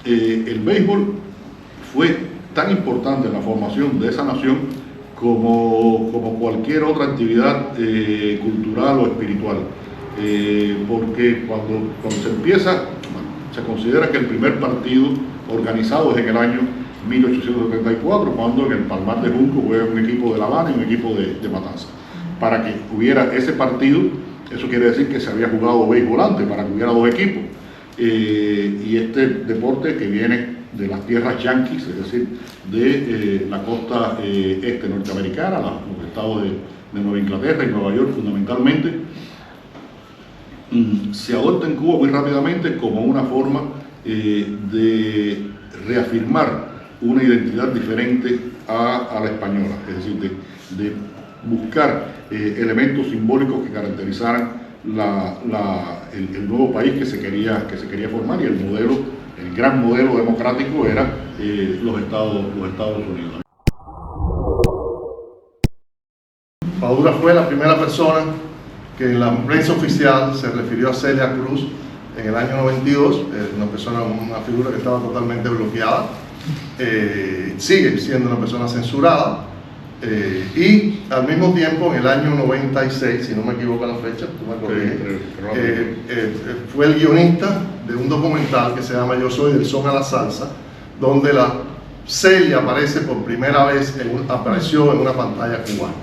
el béisbol fue tan importante en la formación de esa nación como cualquier otra actividad cultural o espiritual. Porque cuando se empieza, bueno, se considera que el primer partido organizado es en el año 1874, cuando en el Palmar de Junco juega un equipo de La Habana y un equipo de Matanzas. Para que hubiera ese partido, eso quiere decir que se había jugado béisbol antes, para que hubiera dos equipos. Y este deporte que viene de las tierras yanquis, es decir, de la costa este norteamericana, los estados de Nueva Inglaterra y Nueva York fundamentalmente, se adopta en Cuba muy rápidamente como una forma de reafirmar una identidad diferente a la española, es decir, de buscar elementos simbólicos que caracterizaran el nuevo país que se quería formar, y el gran modelo democrático era los Estados Unidos. Padura fue la primera persona que en la prensa oficial se refirió a Celia Cruz en el año 92, una figura que estaba totalmente bloqueada, sigue siendo una persona censurada, y al mismo tiempo en el año 96, si no me equivoco la fecha, tú me corriges, fue el guionista de un documental que se llama Yo soy del son a la salsa, donde la Celia aparece por primera vez, apareció en una pantalla cubana.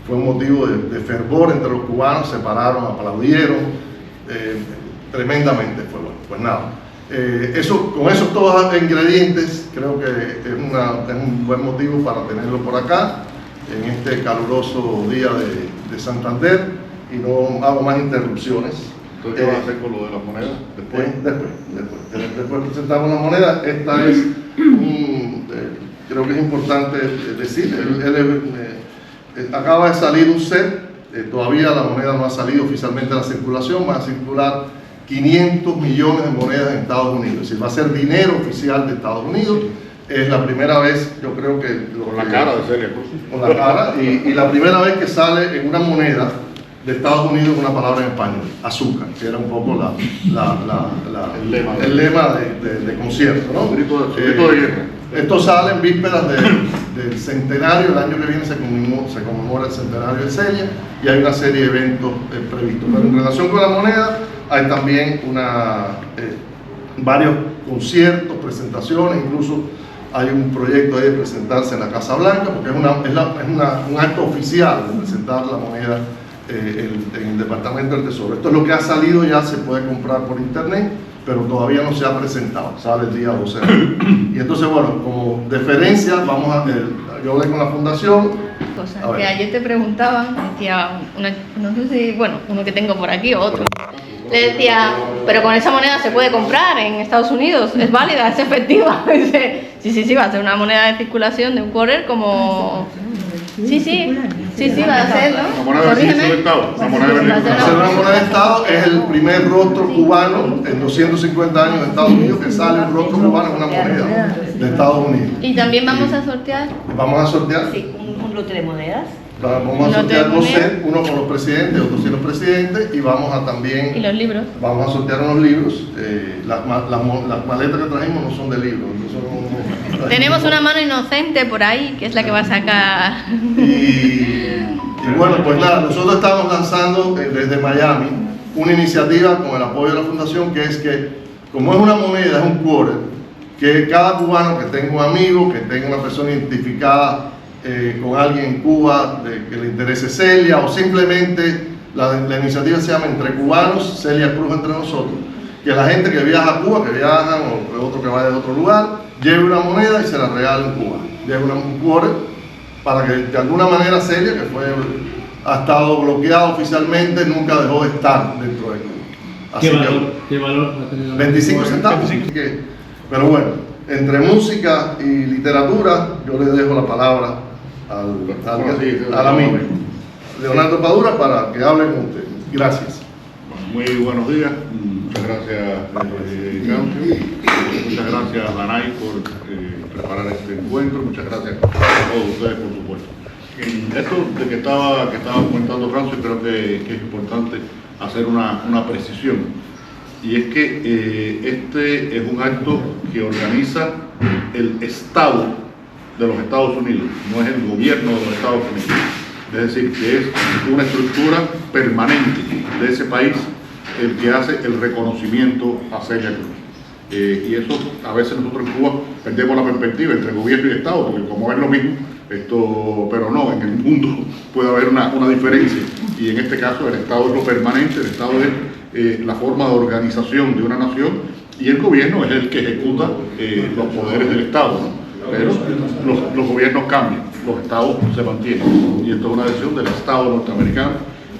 Fue un motivo de fervor entre los cubanos, se pararon, aplaudieron, tremendamente fue bueno. Pues nada, con esos todos los ingredientes, creo que es un buen motivo para tenerlo por acá, en este caluroso día de Santander, y no hago más interrupciones. ¿Entonces qué vas a hacer con lo de las monedas? Después presentamos la moneda. Esta es, creo que es importante decir, acaba de salir un set, todavía la moneda no ha salido oficialmente a la circulación, va a circular 500 millones de monedas en Estados Unidos, es decir, va a ser dinero oficial de Estados Unidos. Es la primera vez, yo creo que... Con la cara de Celia Cruz. Con la cara, y la primera vez que sale en una moneda de Estados Unidos una palabra en español, azúcar, que era un poco el lema de concierto, ¿no? Grito de guerra. Esto sale en vísperas del centenario, el año que viene se conmemora el centenario de Celia, y hay una serie de eventos previstos. Pero en relación con la moneda, hay también varios conciertos, presentaciones, incluso hay un proyecto ahí de presentarse en la Casa Blanca, porque es un acto oficial de presentar la moneda en el Departamento del Tesoro. Esto es lo que ha salido, ya se puede comprar por internet, pero todavía no se ha presentado, sale el día 12 de abril. Y entonces, bueno, como deferencia, yo hablé con la fundación. Cosa que ayer te preguntaban, decía, no sé si, bueno, uno que tengo por aquí o otro, le decía, pero con esa moneda se puede comprar en Estados Unidos, es válida, es efectiva. Dice, sí, va a ser una moneda de circulación de un quarter como... Sí, va a ser, ¿no? Una moneda de Estado. Va a ser una moneda de Estado, es el primer rostro cubano en 250 años de Estados Unidos que sale un rostro cubano en una moneda de Estados Unidos. Y también vamos a sortear. ¿Vamos a sortear? Sí, un lote de monedas. Vamos a sortear dos sets, uno con los presidentes, otro sin los presidentes, y vamos a también... Y los libros. Vamos a sortear unos libros. Las maletas que trajimos no son de libros. Tenemos una mano inocente por ahí, que es la que va a sacar... Y bueno, pues nada, nosotros estamos lanzando desde Miami una iniciativa con el apoyo de la fundación, que es que, como es una moneda, es un quarter, que cada cubano que tenga un amigo, que tenga una persona identificada con alguien en Cuba que le interese Celia, o simplemente la iniciativa se llama Entre Cubanos, Celia Cruz entre nosotros, que la gente que viaja a Cuba, que viajan, o otro que vaya de otro lugar, lleve una moneda y se la regale en Cuba, lleve un quarter, para que de alguna manera Celia, que ha estado bloqueada oficialmente, nunca dejó de estar dentro de Cuba. ¿Qué valor ha tenido? 25 centavos. Pero bueno, entre música y literatura, yo le dejo la palabra al amigo Leonardo Padura para que hable con usted. Gracias. Muy buenos días. Muchas gracias, Caucio. Muchas gracias, Danay, por preparar este encuentro. Muchas gracias a todos ustedes, por supuesto. Esto de que estaba comentando Francio, creo que es importante hacer una precisión. y es que este es un acto que organiza el Estado de los Estados Unidos, no es el gobierno de los Estados Unidos. Es decir, que es una estructura permanente de ese país el que hace el reconocimiento a Celia Cruz. Y eso a veces nosotros en Cuba perdemos la perspectiva entre gobierno y Estado, porque como es lo mismo, pero no, en el mundo puede haber una diferencia, y en este caso el Estado es lo permanente, el Estado es la forma de organización de una nación, y el gobierno es el que ejecuta los poderes del Estado, ¿no? Pero los gobiernos cambian, los estados se mantienen, y esto es una decisión del Estado norteamericano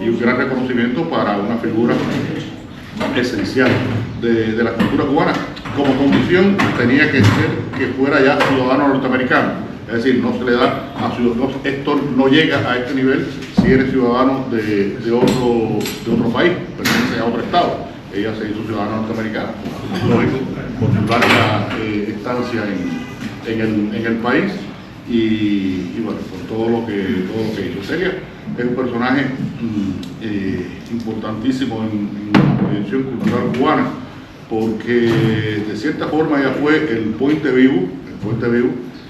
y un gran reconocimiento para una figura esencial de la cultura cubana. Como condición tenía que ser que fuera ya ciudadano norteamericano, es decir, no se le da a ciudadanos, esto no llega a este nivel si eres ciudadano de otro país, pertenece a otro estado. Ella se hizo ciudadana norteamericana, lógico, por su larga estancia en el país, y bueno, por todo lo que hizo. Celia es un personaje importantísimo en la proyección cultural cubana, porque de cierta forma ella fue el puente vivo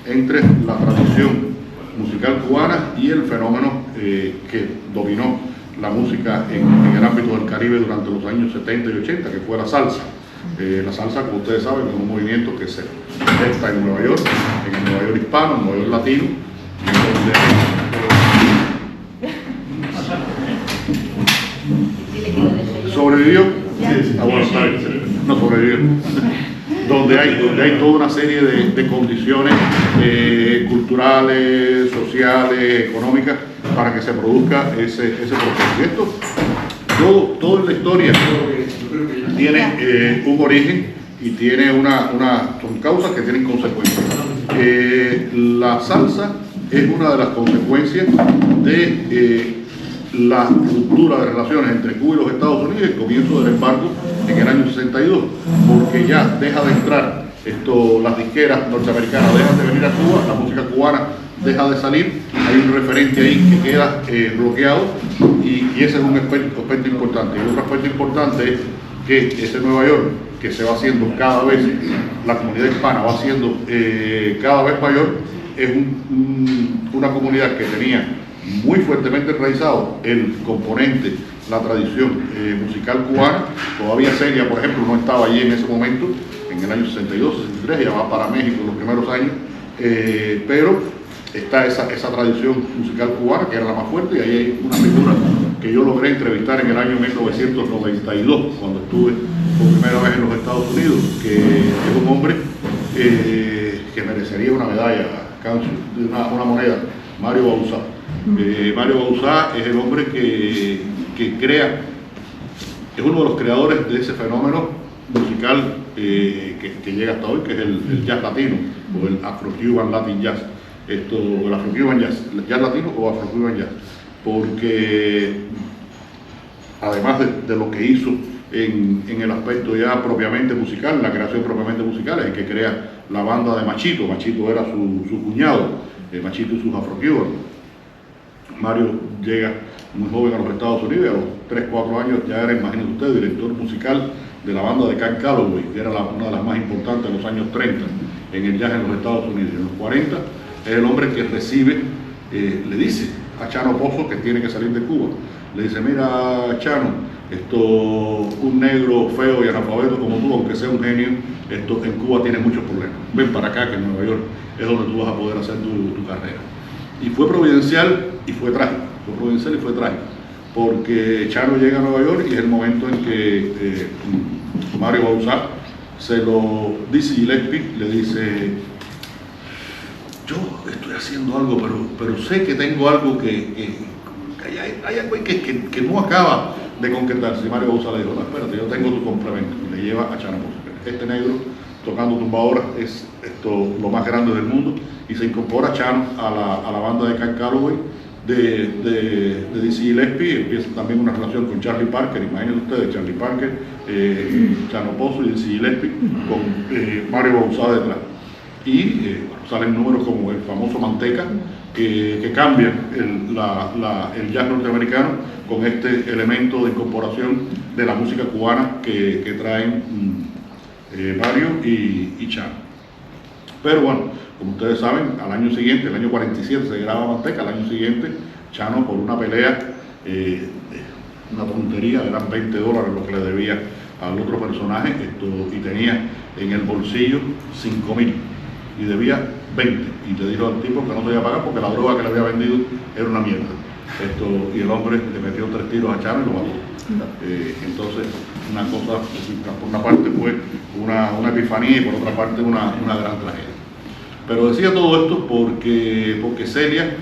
entre la tradición musical cubana y el fenómeno que dominó la música en el ámbito del Caribe durante los años 70 y 80, que fue la salsa. La salsa, como ustedes saben, es un movimiento que se gesta en Nueva York, en el Nueva York hispano, en Nueva York latino, donde sobrevivió, no sobrevivió, donde hay toda una serie de condiciones culturales, sociales, económicas, para que se produzca ese proceso. Y esto, todo en la historia tiene un origen y tiene son causas que tienen consecuencias. La salsa es una de las consecuencias de la ruptura de relaciones entre Cuba y los Estados Unidos y el comienzo del embargo en el año 62, porque ya deja de entrar las disqueras norteamericanas, dejan de venir a Cuba, la música cubana deja de salir, hay un referente ahí que queda bloqueado, y ese es un aspecto importante. Y otro aspecto importante es que ese Nueva York, que se va haciendo cada vez, la comunidad hispana va siendo cada vez mayor, es una comunidad que tenía muy fuertemente enraizado el componente, la tradición musical cubana. Todavía Celia, por ejemplo, no estaba allí en ese momento, en el año 62, 63, ya va para México en los primeros años, pero está esa tradición musical cubana, que era la más fuerte, y ahí hay una figura que yo logré entrevistar en el año 1992, cuando estuve por primera vez en los Estados Unidos, que es un hombre que merecería una medalla, una moneda, Mario Bauzá. Mario Bauzá es el hombre que crea, es uno de los creadores de ese fenómeno musical que llega hasta hoy, que es el jazz latino, o el Afro-Cuban Latin Jazz, el Afro-Cuban Jazz, el jazz latino o Afro-Cuban Jazz, porque además de lo que hizo en el aspecto ya propiamente musical, la creación propiamente musical, es el que crea la banda de Machito. Machito era su cuñado, Machito y sus Afro-Cuban. Mario llega muy joven a los Estados Unidos, y a los 3, 4 años ya era, imagínense ustedes, director musical de la banda de Cab Calloway, que era una de las más importantes en los años 30 en el jazz en los Estados Unidos. En los 40 es el hombre que recibe, le dice a Chano Pozo que tiene que salir de Cuba. Le dice: mira, Chano, un negro feo y analfabeto como tú, aunque sea un genio, en Cuba tiene muchos problemas. Ven para acá, que en Nueva York es donde tú vas a poder hacer tu carrera. Y fue providencial y fue trágico. Porque Chano llega a Nueva York y es el momento en que Mario Bauzá se lo dice, Gillespie le dice: yo estoy haciendo algo, pero sé que tengo algo que hay algo que no acaba de concretarse. Y Mario Bauzá le dijo: no, espérate, yo tengo tu complemento. Y le lleva a Chano Pozo. Este negro tocando tumbadoras es lo más grande del mundo, y se incorpora Chano a la banda de Cab Calloway de Dizzy Gillespie. Empieza también una relación con Charlie Parker. Imagínense ustedes, Charlie Parker, Chano Pozo y Dizzy Gillespie, con Mario Bauzá detrás. y salen números como el famoso Manteca, que cambian el jazz norteamericano con este elemento de incorporación de la música cubana que traen Mario y Chano. Pero bueno, como ustedes saben, al año siguiente, el año 47 se graba Manteca, al año siguiente Chano, por una pelea, una tontería, eran $20 lo que le debía al otro personaje, y tenía en el bolsillo 5.000 y debía 20, y le dijo al tipo que no se iba a pagar porque la droga que le había vendido era una mierda. Y el hombre le metió 3 tiros a Chano y lo mató. Entonces, una cosa, por una parte fue una epifanía y por otra parte una gran tragedia. Pero decía todo esto porque Celia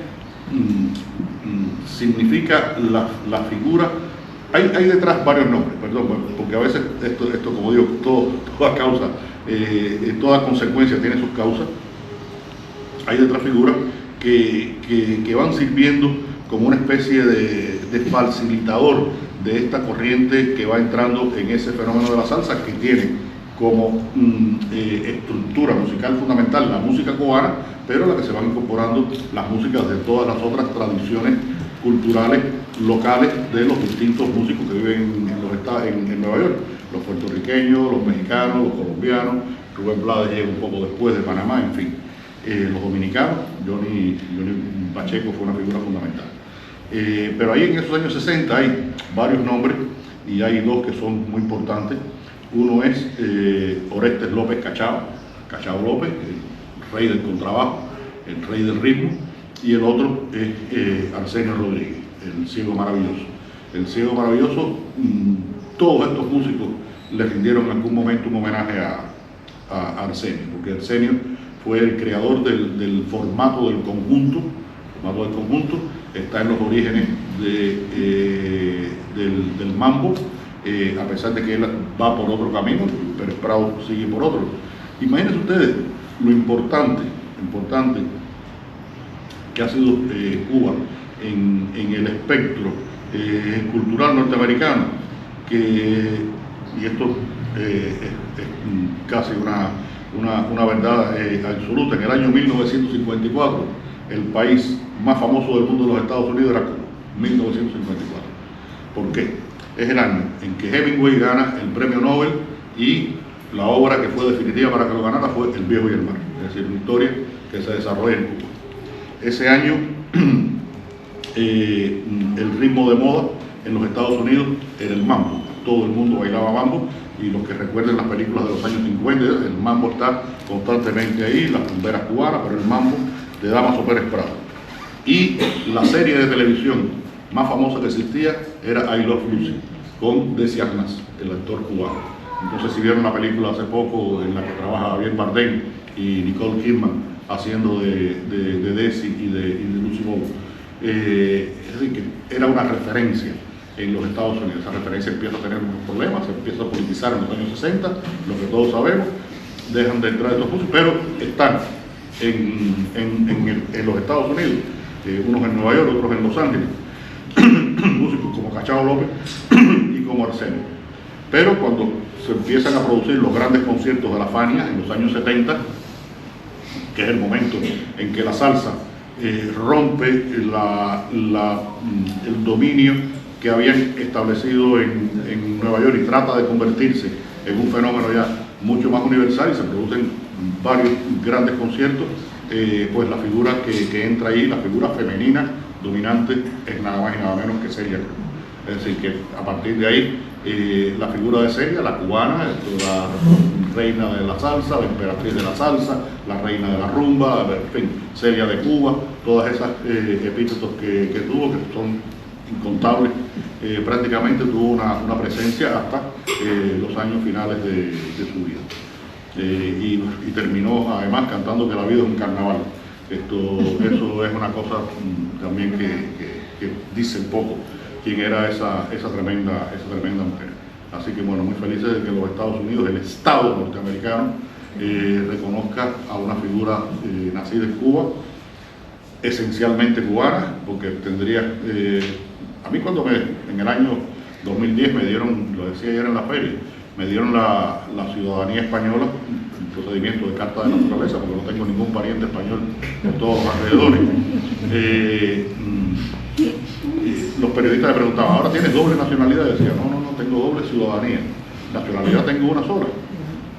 significa la figura. Hay detrás varios nombres, perdón, porque a veces esto como digo, toda causa, toda consecuencia tiene sus causas. Hay detrás figuras que van sirviendo como una especie de facilitador de esta corriente que va entrando en ese fenómeno de la salsa, que tiene como estructura musical fundamental la música cubana, pero a la que se van incorporando las músicas de todas las otras tradiciones culturales locales de los distintos músicos que viven en Nueva York, los puertorriqueños, los mexicanos, los colombianos. Rubén Blades llega un poco después de Panamá, en fin, los dominicanos. Johnny Pacheco fue una figura fundamental. Pero ahí en esos años 60 hay varios nombres y hay dos que son muy importantes. Uno es Orestes López Cachao López, el rey del contrabajo, el rey del ritmo, y el otro es Arsenio Rodríguez, el Ciego Maravilloso. El Ciego Maravilloso, todos estos músicos le rindieron en algún momento un homenaje a Arsenio, porque Arsenio fue el creador del formato del conjunto. El formato del conjunto está en los orígenes del mambo, a pesar de que él va por otro camino, pero Prado sigue por otro. Imagínense ustedes lo importante que ha sido Cuba en el espectro cultural norteamericano, y esto es casi una verdad absoluta. En el año 1954, el país más famoso del mundo de los Estados Unidos era Cuba, 1954. ¿Por qué? Es el año en que Hemingway gana el premio Nobel y la obra que fue definitiva para que lo ganara fue El Viejo y el Mar, es decir, una historia que se desarrolla en Cuba. Ese año el ritmo de moda en los Estados Unidos era el mambo. Todo el mundo bailaba mambo, y los que recuerden las películas de los años 50, el mambo está constantemente ahí, las rumberas cubanas, pero el mambo de Damaso Pérez Prado. Y la serie de televisión más famosa que existía era I Love Lucy, con Desi Arnaz, el actor cubano. Entonces, si vieron la película hace poco en la que trabaja Javier Bardem y Nicole Kidman haciendo de Desi y de Lucy Bowe, es decir, que era una referencia en los Estados Unidos. Esa referencia empieza a tener unos problemas, se empieza a politizar en los años 60, lo que todos sabemos, dejan de entrar estos músicos, pero están en los Estados Unidos, unos en Nueva York, otros en Los Ángeles, músicos como Cachao López y como Arsenio. Pero cuando se empiezan a producir los grandes conciertos de la Fania en los años 70, que es el momento en que la salsa rompe el dominio que habían establecido en Nueva York y trata de convertirse en un fenómeno ya mucho más universal, y se producen varios grandes conciertos, pues la figura que entra ahí, la figura femenina dominante, es nada más y nada menos que Celia Cruz. Es decir, que a partir de ahí la figura de Celia, la cubana, la reina de la salsa, la emperatriz de la salsa, la reina de la rumba, en fin, Celia de Cuba, todas esas epítetos que tuvo, que son incontables. Prácticamente tuvo una presencia hasta los años finales de su vida. Y terminó además cantando que la vida es un carnaval. Eso es una cosa también que dice un poco quién era esa tremenda mujer. Así que bueno, muy felices de que los Estados Unidos, el Estado norteamericano, reconozca a una figura nacida en Cuba, esencialmente cubana, porque tendría, a mí cuando en el año 2010 me dieron, lo decía ayer en la feria, me dieron la ciudadanía española, procedimiento de carta de naturaleza, porque no tengo ningún pariente español por todos los alrededores. Los periodistas le preguntaban, ¿ahora tienes doble nacionalidad? Y decía, no, tengo doble ciudadanía. Nacionalidad tengo una sola,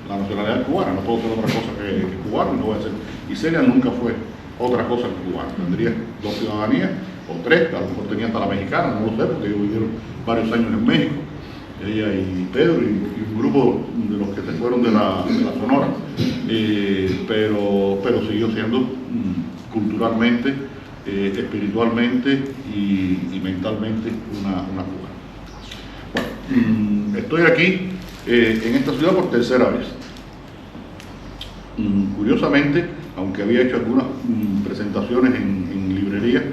la nacionalidad cubana, no puedo ser otra cosa que cubano, no voy a ser. Y Celia nunca fue otra cosa que cubano, tendría 2 ciudadanías o 3, a lo mejor tenía hasta la mexicana, no lo sé, porque ellos vivieron varios años en México, ella y Pedro y un grupo de los que se fueron de la Sonora, pero siguió siendo culturalmente, espiritualmente y mentalmente una cubana. Bueno, estoy aquí en esta ciudad por tercera vez. Curiosamente, aunque había hecho algunas presentaciones en librería,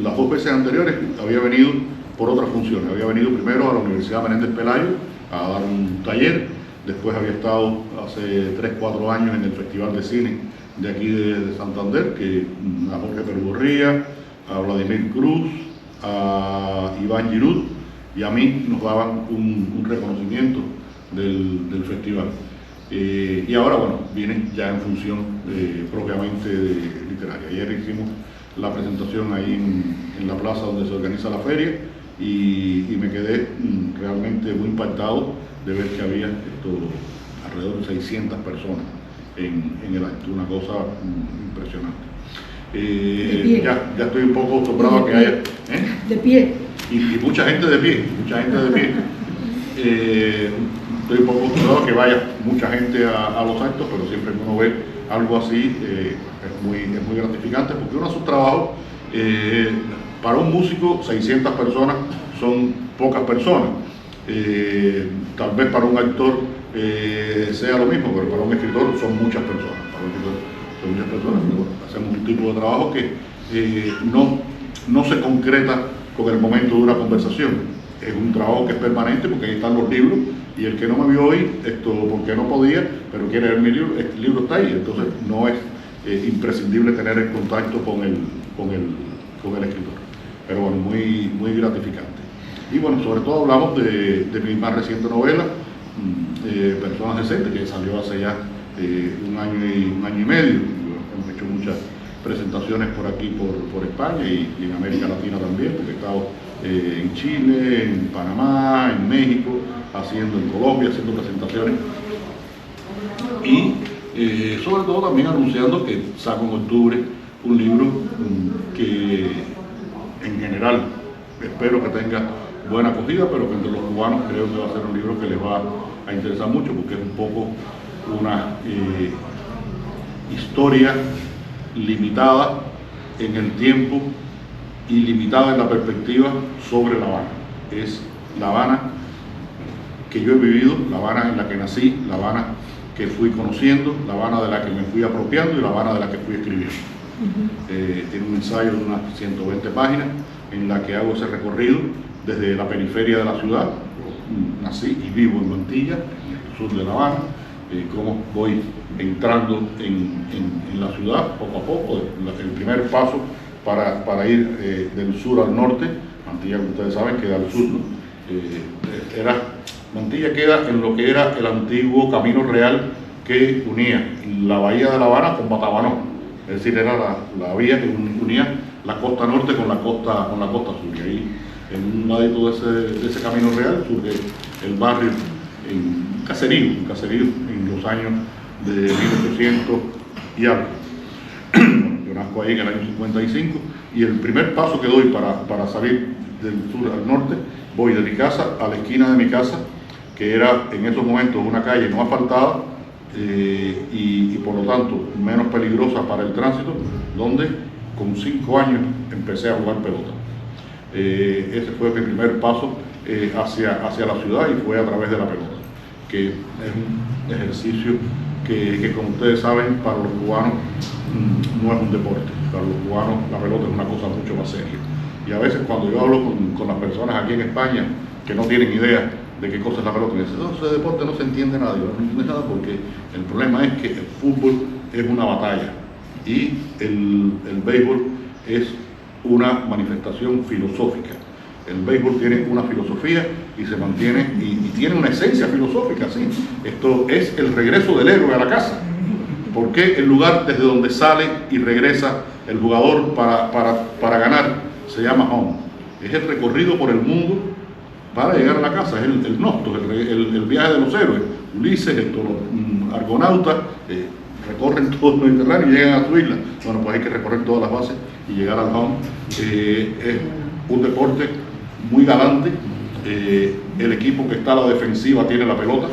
las 2 veces anteriores había venido por otras funciones. Había venido primero a la Universidad Menéndez Pelayo a dar un taller, después había estado hace 3-4 años en el Festival de Cine de aquí de Santander, que a Jorge Perugorría, a Vladimir Cruz, a Iván Giroud y a mí nos daban un reconocimiento del festival. Y ahora, bueno, vienen ya en función propiamente literaria. Ayer hicimos la presentación ahí en la plaza donde se organiza la feria y me quedé realmente muy impactado de ver que había alrededor de 600 personas en el acto, una cosa impresionante. Ya estoy un poco acostumbrado a que haya... De pie. Y mucha gente de pie, estoy un poco acostumbrado a que vaya mucha gente a los actos, pero siempre que uno ve algo así es muy gratificante, porque uno hace un trabajo, para un músico 600 personas son pocas personas, tal vez para un actor sea lo mismo, pero para un escritor son muchas personas, hacemos un tipo de trabajo que no se concreta con el momento de una conversación. Es un trabajo que es permanente porque ahí están los libros y el que no me vio hoy, porque no podía, pero quiere ver mi libro, el libro está ahí, entonces no es imprescindible tener el contacto con el escritor. Pero bueno, muy gratificante. Y bueno, sobre todo hablamos de mi más reciente novela, Personas Decentes, que salió hace ya un año y medio. Hemos hecho muchas presentaciones por aquí, por España y en América Latina también, porque he estado en Chile, en Panamá, en México, en Colombia, haciendo presentaciones. Y sobre todo también anunciando que saco en octubre un libro que en general espero que tenga buena acogida, pero que entre los cubanos creo que va a ser un libro que les va a interesar mucho, porque es un poco una historia limitada en el tiempo y limitada en la perspectiva sobre La Habana. Es La Habana que yo he vivido, La Habana en la que nací, La Habana que fui conociendo, La Habana de la que me fui apropiando y La Habana de la que fui escribiendo. Tiene un ensayo de unas 120 páginas en la que hago ese recorrido desde la periferia de la ciudad. Nací y vivo en Mantilla, en el sur de La Habana, cómo voy entrando en la ciudad poco a poco. El primer paso para ir del sur al norte, Mantilla, como ustedes saben, queda al sur, ¿no? Mantilla queda en lo que era el antiguo camino real que unía la bahía de La Habana con Batabanó. Es decir, era la vía que unía la costa norte con la costa sur. Y ahí, en un ladito de ese camino real, surge el barrio, un caserío en los años de 1800 y algo. Yo nazco ahí en el año 55 y el primer paso que doy para salir del sur al norte, voy de mi casa a la esquina de mi casa, que era en esos momentos una calle no asfaltada y por lo tanto menos peligrosa para el tránsito, donde con 5 años empecé a jugar pelota. Ese fue mi primer paso hacia la ciudad y fue a través de la pelota, que es un ejercicio que como ustedes saben, para los cubanos no es un deporte. Para los cubanos la pelota es una cosa mucho más seria. Y a veces cuando yo hablo con las personas aquí en España que no tienen idea de qué cosa es la pelota, me dicen, no, ese deporte no se entiende nada. Yo no entiendo nada porque el problema es que el fútbol es una batalla y el béisbol es una manifestación filosófica. El béisbol tiene una filosofía y se mantiene y tiene una esencia filosófica, sí. Esto es el regreso del héroe a la casa, porque el lugar desde donde sale y regresa el jugador para ganar se llama home. Es el recorrido por el mundo para llegar a la casa, es el Nostos, el viaje de los héroes. Ulises, los argonautas recorren todo el Mediterráneo y llegan a su isla. Bueno, pues hay que recorrer todas las bases y llegar al home. Es un deporte muy galante. El equipo que está a la defensiva tiene la pelota.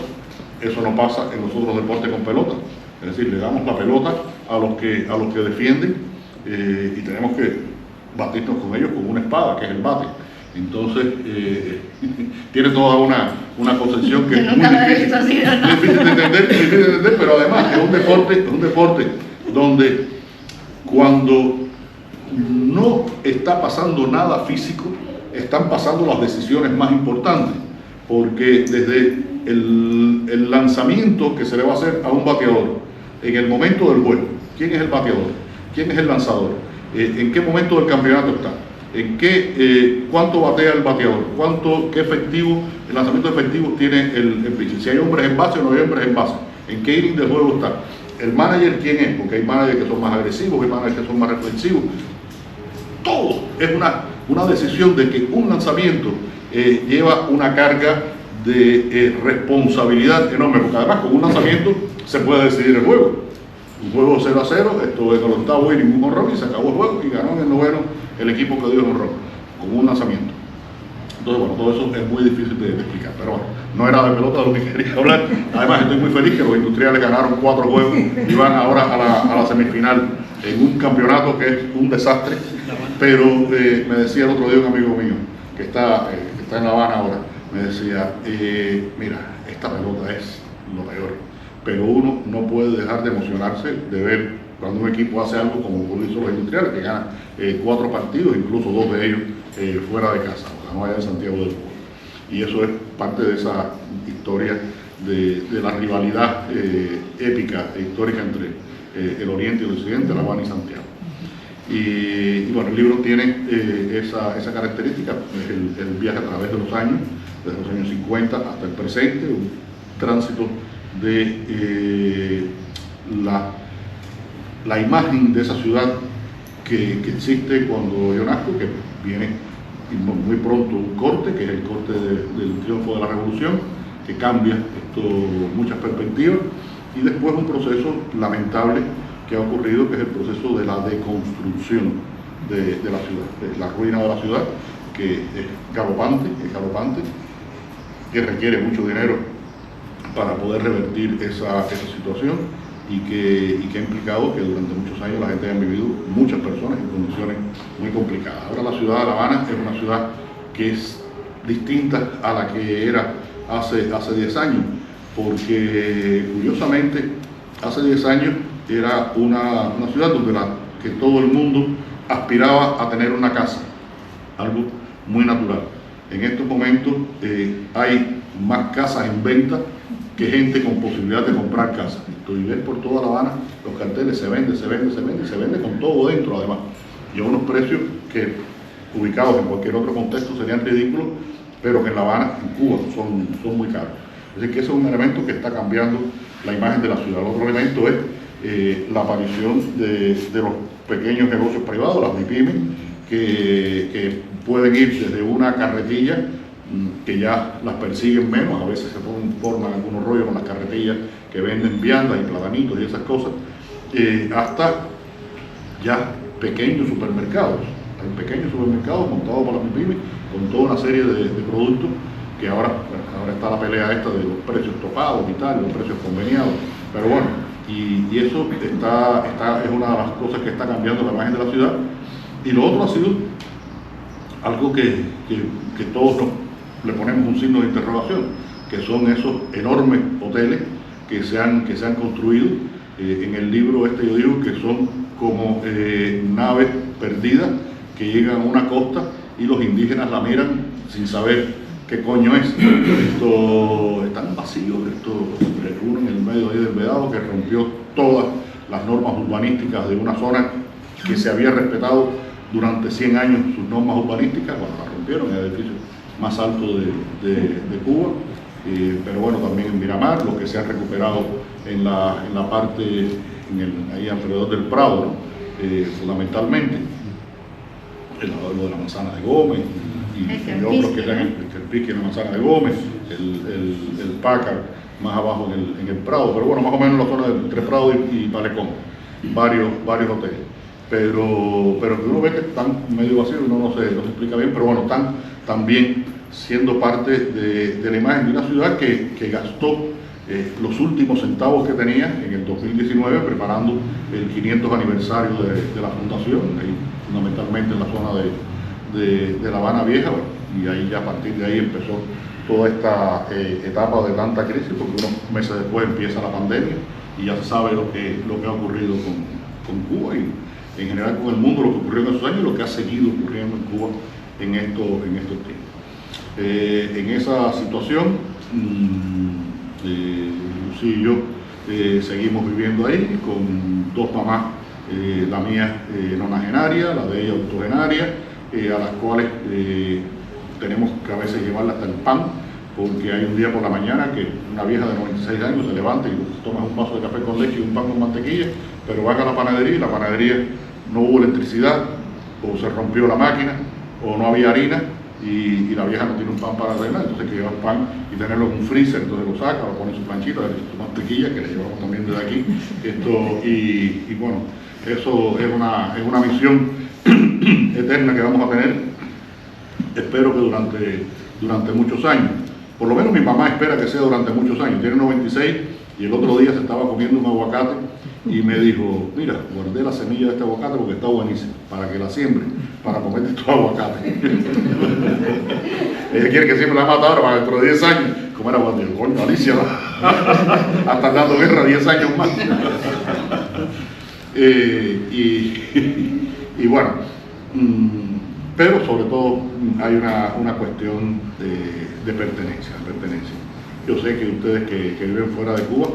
Eso no pasa en los otros deportes con pelota. Es decir, le damos la pelota a los que defienden y tenemos que batirnos con ellos con una espada, que es el bate. Entonces, tiene toda una concepción que es muy difícil de entender, pero además es un deporte donde cuando no está pasando nada físico, están pasando las decisiones más importantes, porque desde el lanzamiento que se le va a hacer a un bateador, en el momento del juego, ¿quién es el bateador? ¿Quién es el lanzador? ¿En qué momento del campeonato está? ¿En cuánto batea el bateador? ¿Qué lanzamiento efectivo tiene el pitcher? Si hay hombres en base o no hay hombres en base. ¿En qué inning del juego está? ¿El manager quién es? Porque hay managers que son más agresivos, hay managers que son más reflexivos. Todo es una decisión de que un lanzamiento lleva una carga de responsabilidad enorme, porque además con un lanzamiento se puede decidir el juego. Un juego 0-0, esto en el octavo inning un honrón y se acabó el juego y ganó en el noveno el equipo que dio el honrón, con un lanzamiento. Entonces, bueno, todo eso es muy difícil de explicar, pero bueno, no era de pelota de lo que quería hablar. Además, estoy muy feliz que los industriales ganaron 4 juegos y van ahora a la semifinal en un campeonato que es un desastre, pero me decía el otro día un amigo mío que está en La Habana ahora, me decía, mira, esta pelota es lo peor, pero uno no puede dejar de emocionarse de ver cuando un equipo hace algo como lo hizo los industriales, que ganan 4 partidos, incluso 2 de ellos fuera de casa, ganó allá en Santiago del Cubo. Y eso es parte de esa historia de la rivalidad épica e histórica entre el Oriente y el Occidente, La Habana y Santiago. Y bueno, el libro tiene esa característica, es el viaje a través de los años, desde los años 50 hasta el presente, un tránsito de la imagen de esa ciudad que existe cuando yo nazco, que viene muy pronto un corte, que es el corte del triunfo de la revolución, que cambia muchas perspectivas, y después un proceso lamentable que ha ocurrido, que es el proceso de la deconstrucción de la ciudad, la ruina de la ciudad, que es galopante, que requiere mucho dinero para poder revertir esa situación, y que ha implicado que durante muchos años la gente haya vivido, muchas personas, en condiciones muy complicadas. Ahora la ciudad de La Habana es una ciudad que es distinta a la que era hace 10 años, porque curiosamente hace 10 años era una ciudad donde que todo el mundo aspiraba a tener una casa, algo muy natural. En estos momentos hay más casas en venta que gente con posibilidad de comprar casas. Y ves por toda La Habana los carteles, se vende con todo dentro además, y a unos precios que ubicados en cualquier otro contexto serían ridículos, pero que en La Habana, en Cuba, son muy caros. Es decir, que ese es un elemento que está cambiando la imagen de la ciudad. El otro elemento es la aparición de los pequeños negocios privados, las MIPYMES, que pueden ir desde una carretilla, que ya las persiguen menos, a veces se forman algunos rollos con las carretillas que venden viandas y platanitos y esas cosas, hasta ya pequeños supermercados. Hay pequeños supermercados montados por las MIPYMES con toda una serie de productos que ahora está la pelea esta de los precios topados y tal, los precios conveniados, pero bueno, y eso es una de las cosas que está cambiando la imagen de la ciudad. Y lo otro ha sido algo que todos le ponemos un signo de interrogación, que son esos enormes hoteles que se han construido. En el libro yo digo que son como naves perdidas que llegan a una costa y los indígenas la miran sin saber qué coño es. Esto es tan vacío, uno en el medio ahí del Vedado que rompió todas las normas urbanísticas de una zona que se había respetado durante 100 años sus normas urbanísticas. Bueno, las rompieron, el edificio más alto de Cuba, pero bueno, también en Miramar, lo que se ha recuperado en la parte, ahí alrededor del Prado, ¿no? Fundamentalmente, lo de la manzana de Gómez, y otros que están el Pique en la manzana de Gómez, el Packard más abajo en el Prado, pero bueno, más o menos en la zona entre Prado y Malecón, varios hoteles. Pero que uno ve que están medio vacíos, uno no se explica bien, pero bueno, están también siendo parte de la imagen de una ciudad que gastó los últimos centavos que tenía en el 2019 preparando el 500 aniversario de la fundación, ahí, fundamentalmente en la zona de La Habana Vieja, bueno, y ahí ya a partir de ahí empezó toda esta etapa de tanta crisis, porque unos meses después empieza la pandemia y ya se sabe lo que ha ocurrido con Cuba y en general con el mundo, lo que ocurrió en esos años y lo que ha seguido ocurriendo en Cuba en estos tiempos. En esa situación, Lucía y yo seguimos viviendo ahí con dos mamás, la mía nonagenaria, la de ella octogenaria, a las cuales tenemos que a veces llevarla hasta el pan, porque hay un día por la mañana que una vieja de 96 años se levanta y toma un vaso de café con leche y un pan con mantequilla, pero va a la panadería y la panadería no hubo electricidad, o se rompió la máquina, o no había harina, y la vieja no tiene un pan para rellenar, entonces hay que llevar pan y tenerlo en un freezer, entonces lo saca, lo pone en su planchita, su mantequilla, que le llevamos también desde aquí, y bueno, eso es una misión eterna que vamos a tener, espero que durante muchos años. Por lo menos mi mamá espera que sea durante muchos años, tiene 96 y el otro día se estaba comiendo un aguacate y me dijo, mira, guardé la semilla de este aguacate porque está buenísimo, para que la siembre, para comerte tu aguacate. Ella quiere que siempre la mata ahora para dentro de 10 años. ¿Cómo era cuando digo, coño, Alicia, hasta dando guerra 10 años más? Y bueno, pero sobre todo hay una cuestión de pertenencia. Yo sé que ustedes que viven fuera de Cuba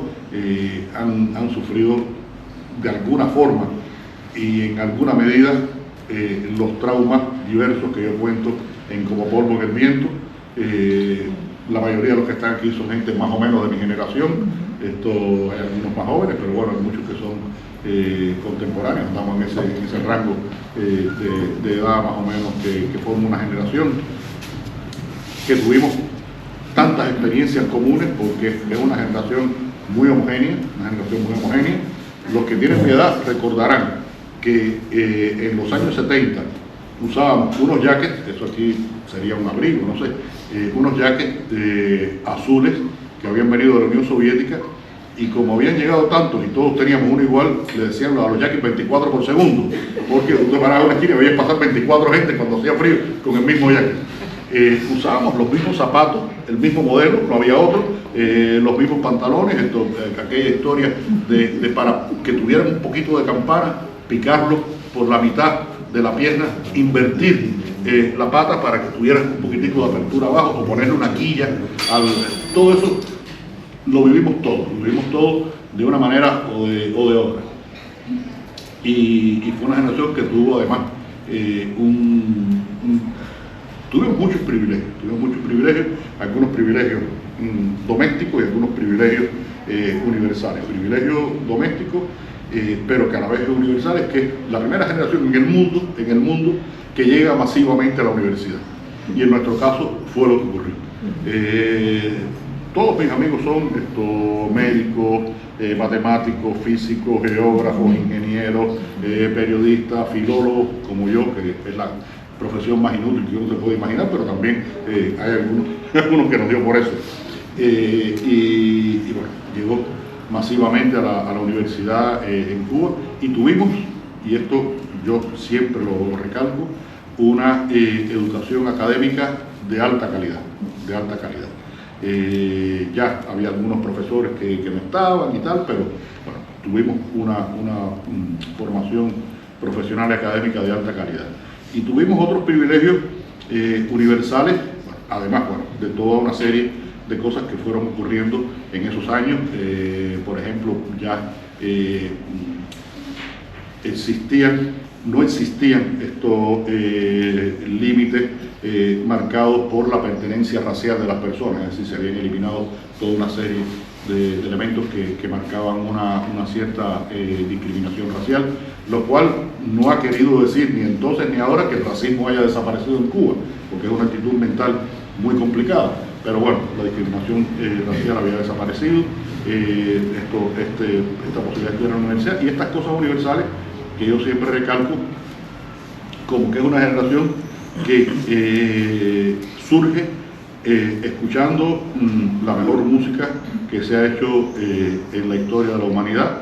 han sufrido de alguna forma y en alguna medida los traumas diversos que yo cuento en Como Polvo en el Viento. La mayoría de los que están aquí son gente más o menos de mi generación, hay algunos más jóvenes, pero bueno, hay muchos que son contemporáneos, estamos en ese rango de edad más o menos que forma una generación, que tuvimos tantas experiencias comunes porque es una generación muy homogénea, Los que tienen mi edad recordarán que en los años 70 usábamos unos jackets, eso aquí sería un abrigo, no sé, unos jackets azules que habían venido de la Unión Soviética, y como habían llegado tantos y todos teníamos uno igual, le decían a los jackets 24 por segundo, porque usted paraba en una esquina y veía pasar 24 gente cuando hacía frío con el mismo jacket. Usábamos los mismos zapatos, el mismo modelo, no había otro, los mismos pantalones, aquella historia de para que tuvieran un poquito de campana, picarlo por la mitad de la pierna, invertir la pata para que tuviera un poquitico de apertura abajo, o ponerle una quilla, todo eso lo vivimos todo de una manera o de otra. Y fue una generación que tuvo además tuvimos muchos privilegios, algunos privilegios domésticos y algunos privilegios universales. Privilegios domésticos, pero que a la vez universales, que es la primera generación en el mundo que llega masivamente a la universidad. Y en nuestro caso fue lo que ocurrió. Todos mis amigos son médicos, matemáticos, físicos, geógrafos, ingenieros, periodistas, filólogos, como yo, que es la profesión más inútil que uno se puede imaginar, pero también hay algunos que nos dio por eso. Y bueno, llegó masivamente a la universidad en Cuba, y tuvimos, y esto yo siempre lo recalco, una educación académica de alta calidad. Ya había algunos profesores que no estaban y tal, pero bueno, tuvimos una formación profesional y académica de alta calidad. Y tuvimos otros privilegios universales, además de toda una serie de cosas que fueron ocurriendo en esos años. Por ejemplo, ya existían no existían estos límites marcados por la pertenencia racial de las personas, es decir, se habían eliminado toda una serie de elementos que marcaban una cierta discriminación racial, lo cual no ha querido decir ni entonces ni ahora que el racismo haya desaparecido en Cuba, porque es una actitud mental muy complicada, pero bueno, la discriminación racial había desaparecido, esta posibilidad de estudiar en la universidad y estas cosas universales que yo siempre recalco como que es una generación que surge escuchando la mejor música que se ha hecho en la historia de la humanidad.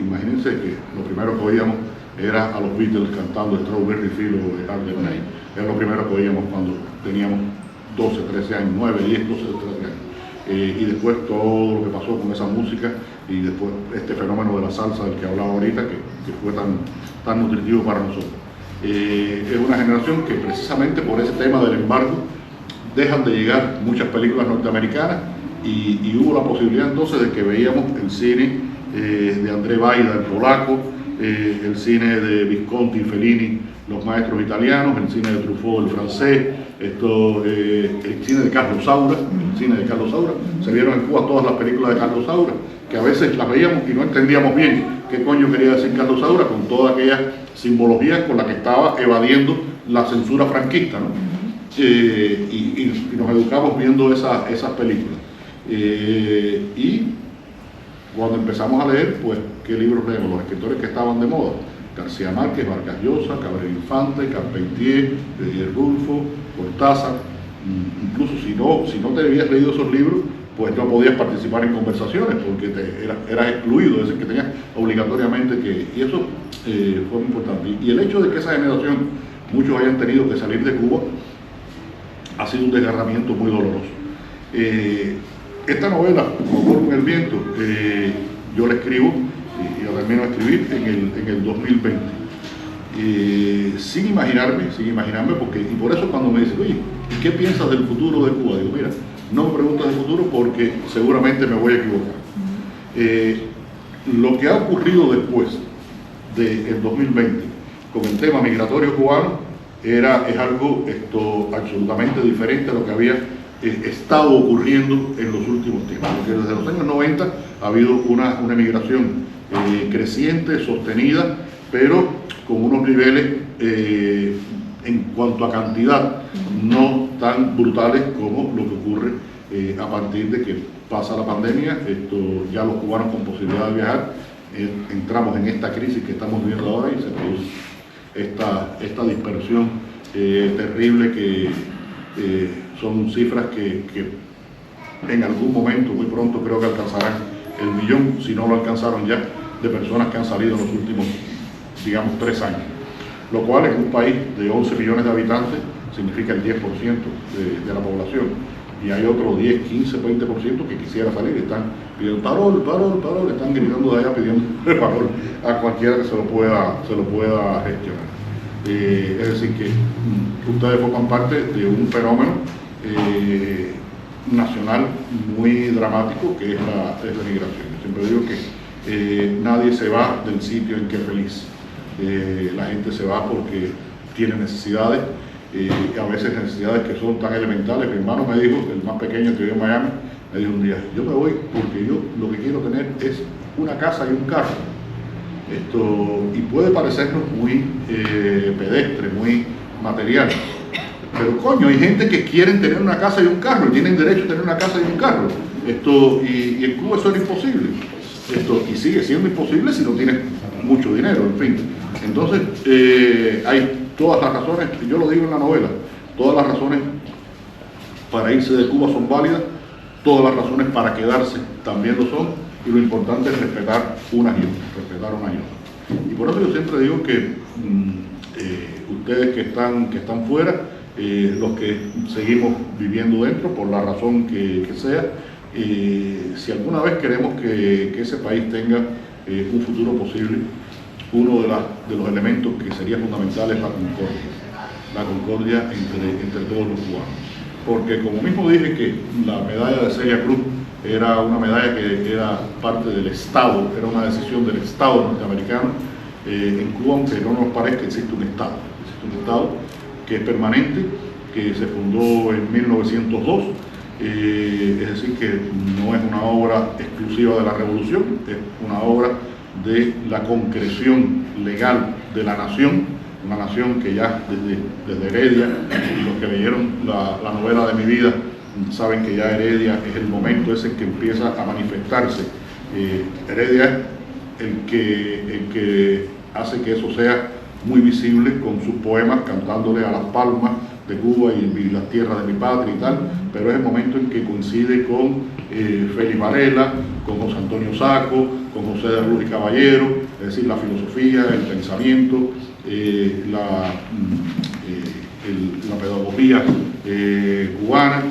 Imagínense que lo primero que oíamos era a los Beatles cantando Strawberry Field o Hard Day's Night. Era lo primero que oíamos cuando teníamos 12, 13 años, 9, 10, 12, 13 años. Y después todo lo que pasó con esa música y después este fenómeno de la salsa del que hablaba ahorita que fue tan nutritivo para nosotros. Es una generación que precisamente por ese tema del embargo dejan de llegar muchas películas norteamericanas y hubo la posibilidad entonces de que veíamos el cine de André Baida, el polaco, el cine de Visconti y Fellini, los maestros italianos, el cine de Truffaut, el francés, el cine de Carlos Saura, se vieron en Cuba todas las películas de Carlos Saura, que a veces las veíamos y no entendíamos bien qué coño quería decir Carlos Saura con toda aquella simbología con la que estaba evadiendo la censura franquista, ¿no? Y nos educamos viendo esas películas. Y cuando empezamos a leer, pues, ¿qué libros leemos? Los escritores que estaban de moda: García Márquez, Vargas Llosa, Cabrera Infante, Carpentier, Rulfo, Cortázar. Incluso si no te habías leído esos libros, pues no podías participar en conversaciones porque eras excluido, es decir, que tenías obligatoriamente que... Y eso fue muy importante. Y el hecho de que esa generación, muchos hayan tenido que salir de Cuba, ha sido un desgarramiento muy doloroso. Esta novela, Amor con el viento, yo la escribo y la termino de escribir en el 2020. Sin imaginarme, porque, y por eso cuando me dicen, oye, ¿y qué piensas del futuro de Cuba? Digo, mira, no me preguntas del futuro porque seguramente me voy a equivocar. Lo que ha ocurrido después del 2020 con el tema migratorio cubano es algo absolutamente diferente a lo que había estado ocurriendo en los últimos tiempos, porque desde los años 90 ha habido una emigración creciente, sostenida, pero con unos niveles en cuanto a cantidad no tan brutales como lo que ocurre a partir de que pasa la pandemia. Ya los cubanos con posibilidad de viajar entramos en esta crisis que estamos viviendo ahora y se produce esta dispersión terrible que son cifras que en algún momento, muy pronto, creo que alcanzarán el millón, si no lo alcanzaron ya, de personas que han salido en los últimos, digamos, 3 años. Lo cual en un país de 11 millones de habitantes significa el 10% de la población. Y hay otros 10, 15, 20% que quisiera salir y están pidiendo parol, están gritando de allá pidiendo parol a cualquiera que se lo pueda gestionar. Es decir, que ustedes forman parte de un fenómeno nacional muy dramático que es la migración. Yo siempre digo que nadie se va del sitio en que es feliz. La gente se va porque tiene necesidades, a veces necesidades que son tan elementales. Mi hermano me dijo, el más pequeño que vive en Miami, me dijo un día, yo me voy porque yo lo que quiero tener es una casa y un carro. Y puede parecernos muy pedestre, muy material, pero coño, hay gente que quieren tener una casa y un carro y tienen derecho a tener una casa y un carro. Y en Cuba eso es imposible. Y sigue siendo imposible si no tienes mucho dinero, en fin. Entonces, hay todas las razones, yo lo digo en la novela, todas las razones para irse de Cuba son válidas, todas las razones para quedarse también lo son, y lo importante es respetar unas y otras. Y por eso yo siempre digo que ustedes que están fuera, los que seguimos viviendo dentro, por la razón que sea, si alguna vez queremos que ese país tenga un futuro posible, uno de los elementos que sería fundamental es la concordia entre todos los cubanos. Porque como mismo dije que la medalla de Celia Cruz era una medalla que era parte del Estado, era una decisión del Estado norteamericano, En Cuba, aunque no nos parezca, existe un Estado que es permanente, que se fundó en 1902, es decir, que no es una obra exclusiva de la revolución, es una obra de la concreción legal de la nación, una nación que ya desde Heredia, y los que leyeron la novela de mi vida saben que ya Heredia es el momento ese en que empieza a manifestarse. Heredia es el que hace que eso sea muy visible con sus poemas, cantándole a las palmas de Cuba y las tierras de mi patria y tal, pero es el momento en que coincide con Félix Varela, con José Antonio Sacco, con José de Ruz y Caballero, es decir, la filosofía, el pensamiento, la pedagogía cubana.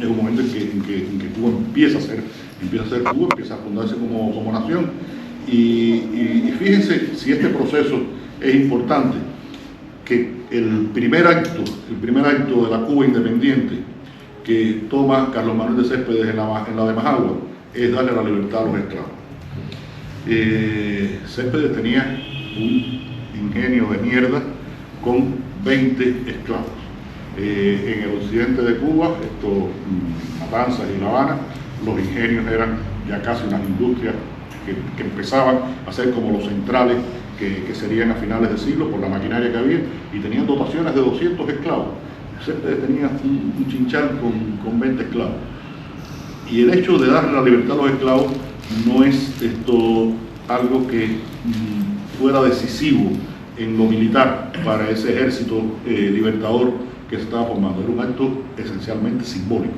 Es un momento en que Cuba empieza a ser Cuba, empieza a fundarse como nación. Y fíjense si este proceso es importante, que el primer acto de la Cuba independiente que toma Carlos Manuel de Céspedes en la de Majagua es darle la libertad a los esclavos. Céspedes tenía un ingenio de mierda con 20 esclavos. En el occidente de Cuba, Matanzas y La Habana, los ingenios eran ya casi unas industrias que empezaban a ser como los centrales que serían a finales de siglo por la maquinaria que había, y tenían dotaciones de 200 esclavos. Céspedes tenía un chinchal con 20 esclavos. Y el hecho de darle la libertad a los esclavos no es algo que fuera decisivo en lo militar para ese ejército libertador que se estaba formando. Era un acto esencialmente simbólico,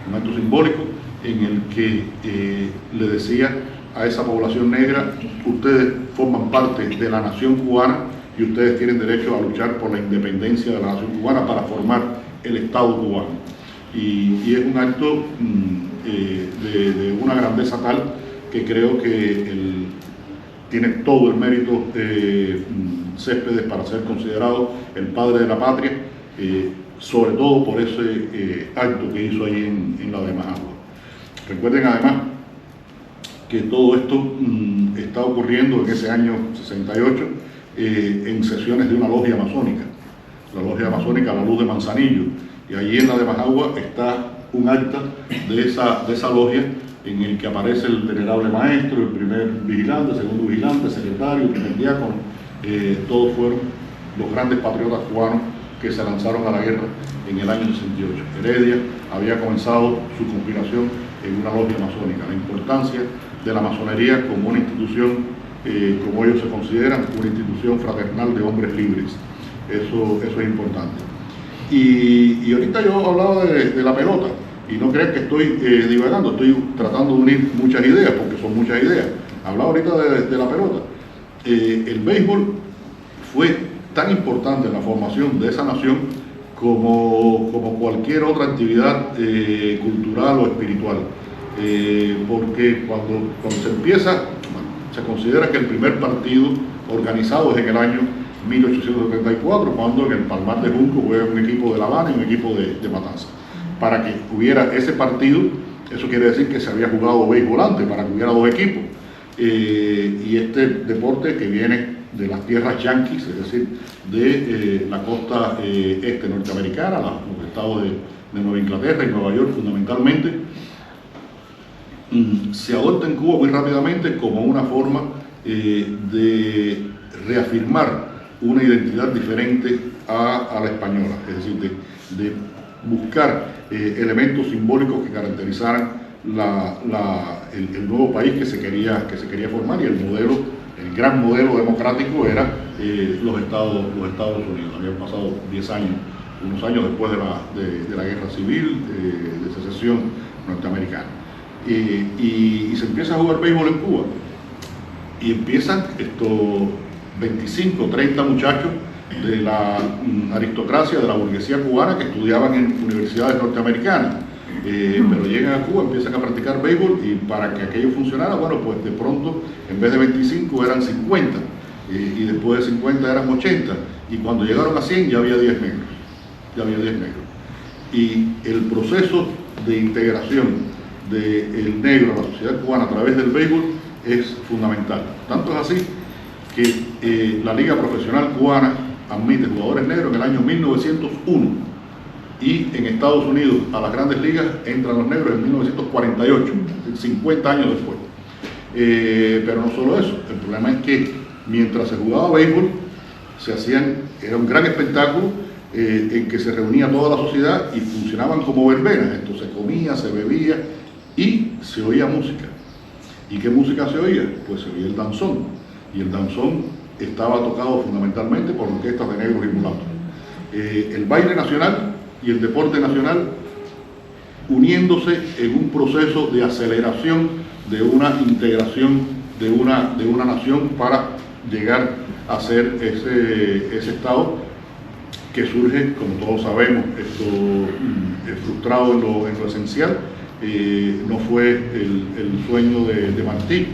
un acto simbólico en el que le decía a esa población negra: ustedes forman parte de la nación cubana y ustedes tienen derecho a luchar por la independencia de la nación cubana para formar el Estado cubano. Y es un acto de una grandeza tal que creo que tiene todo el mérito Céspedes para ser considerado el padre de la patria, sobre todo por ese acto que hizo ahí en la de Majagua. Recuerden además que todo esto está ocurriendo en ese año 68 en sesiones de una logia masónica, la logia masónica La Luz de Manzanillo, y allí en la de Majagua está un acta de esa logia en el que aparece el venerable maestro, el primer vigilante, segundo vigilante, secretario, primer diácono. Todos fueron los grandes patriotas cubanos que se lanzaron a la guerra en el año 68. Heredia había comenzado su conspiración en una logia masónica. La importancia de la masonería como una institución, como ellos se consideran, una institución fraternal de hombres libres. Eso es importante. Y ahorita yo hablaba de la pelota, y no crean que estoy divagando, estoy tratando de unir muchas ideas, porque son muchas ideas. Hablaba ahorita de la pelota. El béisbol fue tan importante en la formación de esa nación como cualquier otra actividad cultural o espiritual. Porque cuando se empieza, se considera que el primer partido organizado es en el año 1874, cuando en el Palmar de Junco juega un equipo de La Habana y un equipo de Matanzas. Para que hubiera ese partido, eso quiere decir que se había jugado béisbol antes, para que hubiera dos equipos. Y este deporte que viene de las tierras yanquis, es decir, de la costa este norteamericana, los estados de Nueva Inglaterra y Nueva York fundamentalmente, se adopta en Cuba muy rápidamente como una forma de reafirmar una identidad diferente a la española, es decir, de buscar elementos simbólicos que caracterizaran el nuevo país que se quería formar, y el gran modelo democrático era los Estados Unidos. Habían pasado 10 años, unos años después de la guerra civil, de secesión norteamericana. Y se empieza a jugar béisbol en Cuba, y empiezan estos 25, 30 muchachos de la aristocracia, de la burguesía cubana, que estudiaban en universidades norteamericanas, pero llegan a Cuba, empiezan a practicar béisbol, y para que aquello funcionara, bueno, pues de pronto en vez de 25 eran 50, y después de 50 eran 80, y cuando llegaron a 100 ya había 10 negros. Y el proceso de integración del negro a la sociedad cubana a través del béisbol es fundamental. Tanto es así que la Liga Profesional Cubana admite jugadores negros en el año 1901 y en Estados Unidos a las grandes ligas entran los negros en 1948, 50 años después. Pero no solo eso, el problema es que mientras se jugaba béisbol, era un gran espectáculo en que se reunía toda la sociedad y funcionaban como verbenas. Esto se comía, se bebía y se oía música. ¿Y qué música se oía? Pues se oía el danzón. Y el danzón estaba tocado fundamentalmente por orquestas de negros y mulatos. El baile nacional y el deporte nacional uniéndose en un proceso de aceleración, de una integración de una nación para llegar a ser ese Estado que surge, como todos sabemos, frustrado en lo esencial. No fue el sueño de Martí.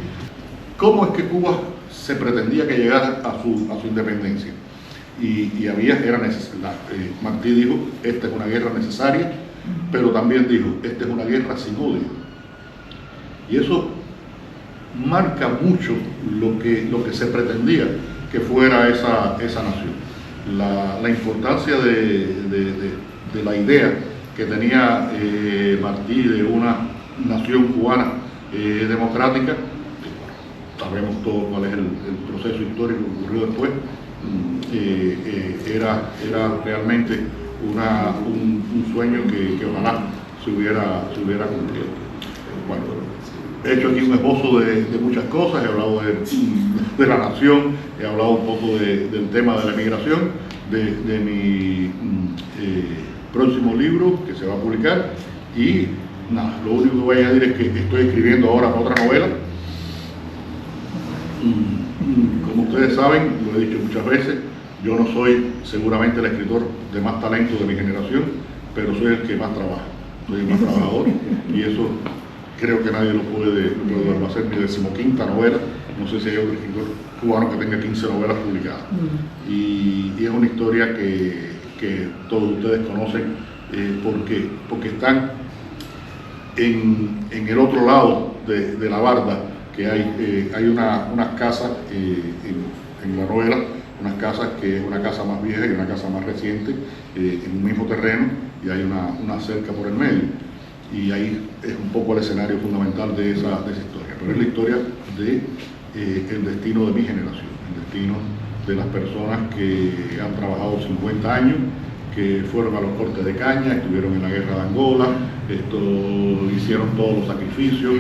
¿Cómo es que Cuba se pretendía que llegara a su independencia? Era necesario. Martí dijo, esta es una guerra necesaria, pero también dijo, esta es una guerra sin odio. Y eso marca mucho lo que se pretendía que fuera esa nación. La importancia de la idea que tenía Martí de una nación cubana democrática. Sabemos todos cuál es el proceso histórico que ocurrió después. Era realmente un sueño que ojalá se hubiera cumplido. Bueno, he hecho aquí un esbozo de muchas cosas, he hablado de la nación, he hablado un poco del tema de la emigración, de mi próximo libro que se va a publicar y nada, lo único que voy a añadir es que estoy escribiendo ahora otra novela. Como ustedes saben, lo he dicho muchas veces, yo no soy seguramente el escritor de más talento de mi generación, pero soy el que más trabaja, soy el más trabajador y eso creo que nadie lo puede hacer. Mi 15ª novela, no sé si hay otro escritor cubano que tenga 15 novelas publicadas. Y es una historia que todos ustedes conocen porque están en el otro lado de la barda, que hay unas casas en la novela, unas casas que es una casa más vieja y una casa más reciente en un mismo terreno y hay una cerca por el medio. Y ahí es un poco el escenario fundamental de esa historia, pero es la historia del destino de mi generación, el destino de las personas que han trabajado 50 años, que fueron a los cortes de caña, estuvieron en la guerra de Angola, hicieron todos los sacrificios,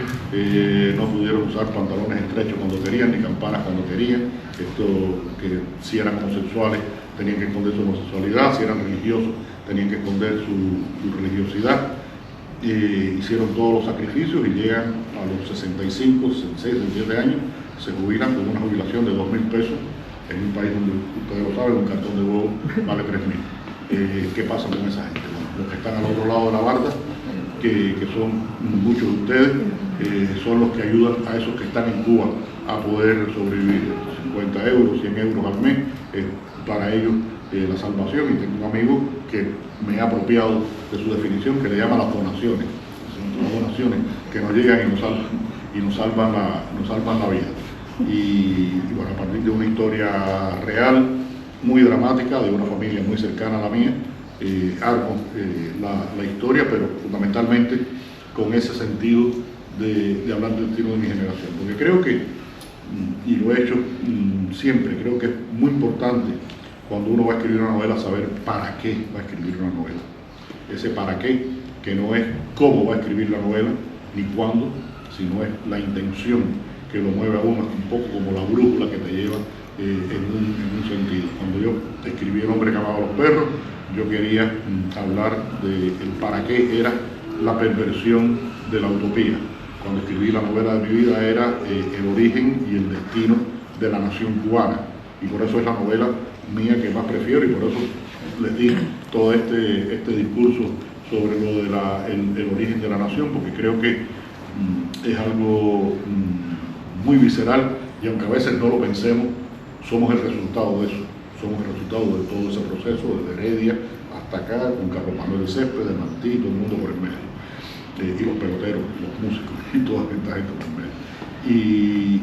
no pudieron usar pantalones estrechos cuando querían, ni campanas cuando querían, que si eran homosexuales tenían que esconder su homosexualidad, si eran religiosos tenían que esconder su religiosidad. Hicieron todos los sacrificios y llegan a los 65, 66, 67 años, se jubilan con una jubilación de 2.000 pesos en un país donde, ustedes lo saben, un cartón de huevo vale 3.000. ¿Qué pasa con esa gente? Bueno, los que están al otro lado de la barda, que son muchos de ustedes, son los que ayudan a esos que están en Cuba a poder sobrevivir. 50 euros, 100 euros al mes, para ellos la salvación. Y tengo un amigo que me ha apropiado de su definición, que le llama las donaciones. Son las donaciones que nos llegan y nos salvan la vida. Y bueno, a partir de una historia real, muy dramática, de una familia muy cercana a la mía, armo la historia, pero fundamentalmente con ese sentido de hablar del destino de mi generación. Porque creo que, y lo he hecho siempre, creo que es muy importante cuando uno va a escribir una novela saber para qué va a escribir una novela. Ese para qué, que no es cómo va a escribir la novela, ni cuándo, sino es la intención que lo mueve a uno, un poco como la brújula que te lleva en un sentido. Cuando yo escribí El hombre que amaba a los perros, yo quería hablar de el para qué era la perversión de la utopía. Cuando escribí la novela de mi vida era el origen y el destino de la nación cubana. Y por eso es la novela mía que más prefiero y por eso les di todo este discurso sobre lo de el origen de la nación, porque creo que es algo muy visceral y aunque a veces no lo pensemos, somos el resultado de eso, somos el resultado de todo ese proceso, desde Heredia hasta acá, con Carlos Manuel Céspedes, de Martí, todo el mundo por el medio, y los peloteros, los músicos y toda esta gente por el medio. y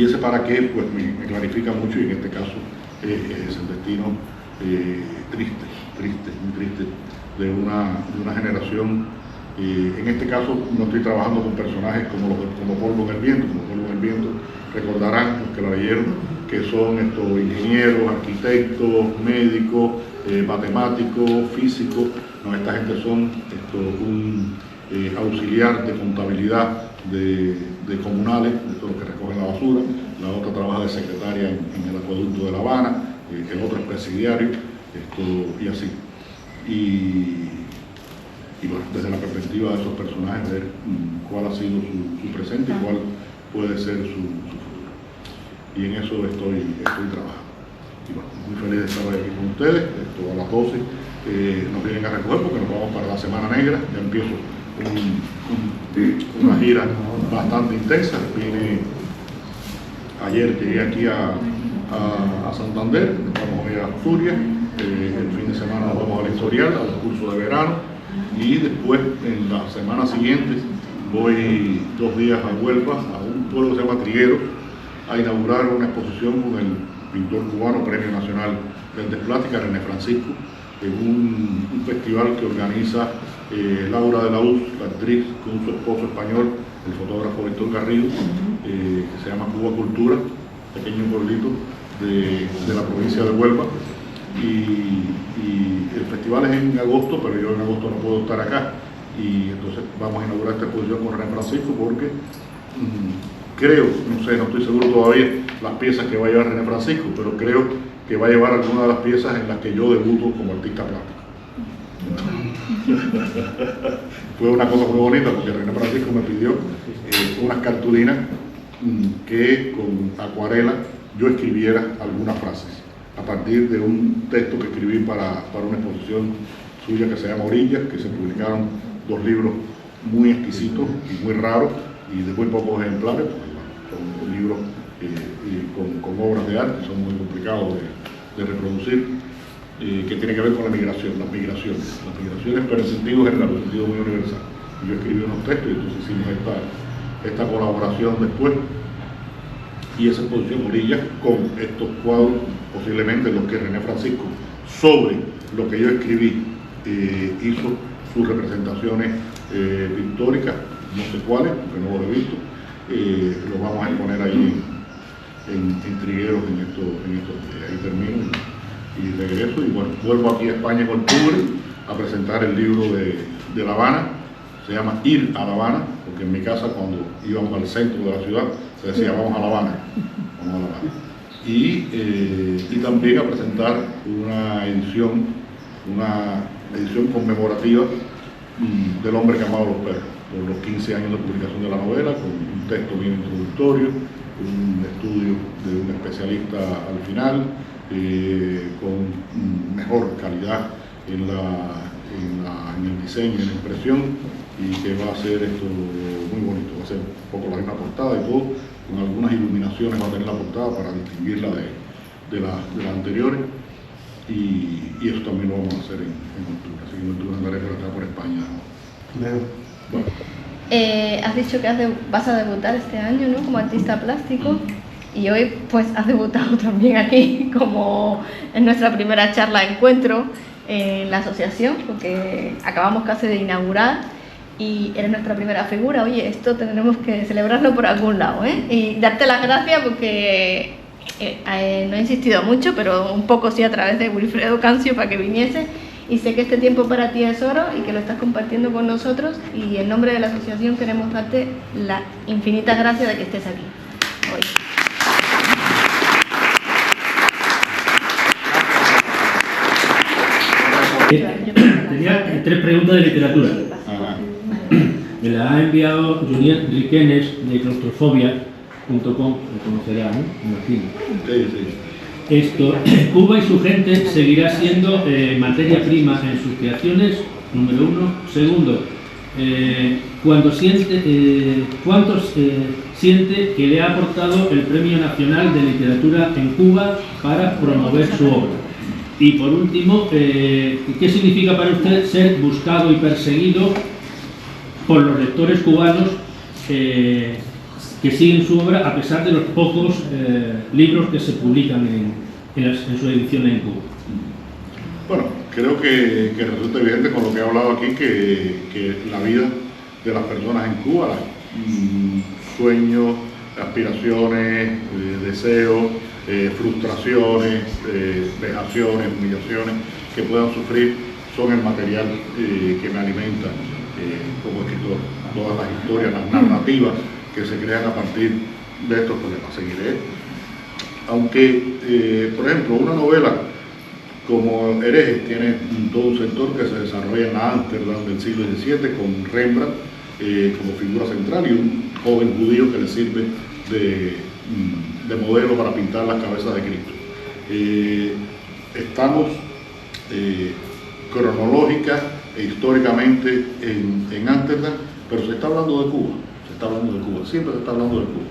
ese para qué pues me clarifica mucho, y en este caso es el destino muy triste de una generación. En este caso no estoy trabajando con personajes como Polvo en el Viento. Como Polvo en el Viento, recordarán los que la leyeron, que son estos ingenieros, arquitectos, médicos, matemáticos, físicos. No, esta gente son un auxiliar de contabilidad de comunales, de todos los que recogen la basura. La otra trabaja de secretaria en el acueducto de La Habana, el otro es presidiario, y así. Y bueno, desde la perspectiva de esos personajes, ver cuál ha sido su presente y cuál puede ser su futuro. Y en eso estoy trabajando. Y bueno, muy feliz de estar aquí con ustedes. A las 12 nos vienen a recoger porque nos vamos para la Semana Negra. Ya empiezo una gira bastante intensa. Ayer llegué aquí a Santander, vamos a ir a Asturias. El fin de semana nos vamos al Escorial, al curso de verano. Y después, en la semana siguiente, voy 2 días a Huelva, a un pueblo que se llama Trigueros, a inaugurar una exposición con el pintor cubano, Premio Nacional del Desplástica, René Francisco, en un festival que organiza Laura de la Uz, la actriz, con su esposo español, el fotógrafo Héctor Garrido, que se llama Cuba Cultura, pequeño pueblito de la provincia de Huelva. Y el festival es en agosto, pero yo en agosto no puedo estar acá, y entonces vamos a inaugurar esta exposición con René Francisco porque creo, no estoy seguro todavía las piezas que va a llevar René Francisco, pero creo que va a llevar algunas de las piezas en las que yo debuto como artista plástico. Fue una cosa muy bonita porque René Francisco me pidió unas cartulinas que con acuarela yo escribiera algunas frases a partir de un texto que escribí para una exposición suya que se llama Orillas, que se publicaron 2 libros muy exquisitos y muy raros y de muy pocos ejemplares, porque son libros con obras de arte, son muy complicados de reproducir, que tiene que ver con la migración, las migraciones, pero en sentido general, en sentido muy universal. Y yo escribí unos textos y entonces hicimos esta colaboración después. Y esa exposición Orillas con estos cuadros, posiblemente los que René Francisco, sobre lo que yo escribí, hizo sus representaciones pictóricas, no sé cuáles, porque no los he visto, los vamos a exponer ahí en Trigueros en estos días. Ahí termino y regreso, y bueno, vuelvo aquí a España en octubre a presentar el libro de La Habana. Se llama Ir a La Habana, porque en mi casa cuando íbamos al centro de la ciudad se decía vamos a La Habana, vamos a La Habana. Y también a presentar una edición conmemorativa del hombre que amaba a los perros, por los 15 años de publicación de la novela, con un texto bien introductorio, un estudio de un especialista al final, con mejor calidad en el diseño y en la impresión, y que va a ser esto muy bonito, va a ser un poco la misma portada y todo, con algunas iluminaciones va a tener la portada para distinguirla de las anteriores, y eso también lo vamos a hacer en octubre, así que en octubre andaré por acá por España. Bueno. Has dicho que vas a debutar este año, ¿no?, como artista plástico, y hoy pues has debutado también aquí como en nuestra primera charla encuentro en la asociación, porque acabamos casi de inaugurar y eres nuestra primera figura. Oye, esto tendremos que celebrarlo por algún lado, y darte las gracias porque no he insistido mucho, pero un poco sí a través de Wilfredo Cancio para que viniese, y sé que este tiempo para ti es oro y que lo estás compartiendo con nosotros, y en nombre de la asociación queremos darte la infinita gracia de que estés aquí hoy. Tenía 3 preguntas de literatura. Me la ha enviado Julián Riquenes de claustrofobia.com, lo conocerá, ¿no? Imagino. Sí. Esto, Cuba y su gente seguirá siendo materia prima en sus creaciones, número 1. Segundo, ¿cuántos siente que le ha aportado el Premio Nacional de Literatura en Cuba para promover su obra? Y por último, ¿qué significa para usted ser buscado y perseguido por los lectores cubanos que siguen su obra a pesar de los pocos libros que se publican en su edición en Cuba. Bueno, creo que resulta evidente con lo que he hablado aquí que la vida de las personas en Cuba, sueños, aspiraciones, deseos, frustraciones, vejaciones, humillaciones que puedan sufrir son el material que me alimenta como escritor. Todas las historias, las narrativas que se crean a partir de estos problemas. Seguiré. Aunque, por ejemplo, una novela como Herejes tiene todo un sector que se desarrolla en la Ámsterdam del siglo XVII con Rembrandt como figura central y un joven judío que le sirve de modelo para pintar las cabezas de Cristo. Estamos cronológica e históricamente en Ámsterdam, pero se está hablando de Cuba, siempre se está hablando de Cuba.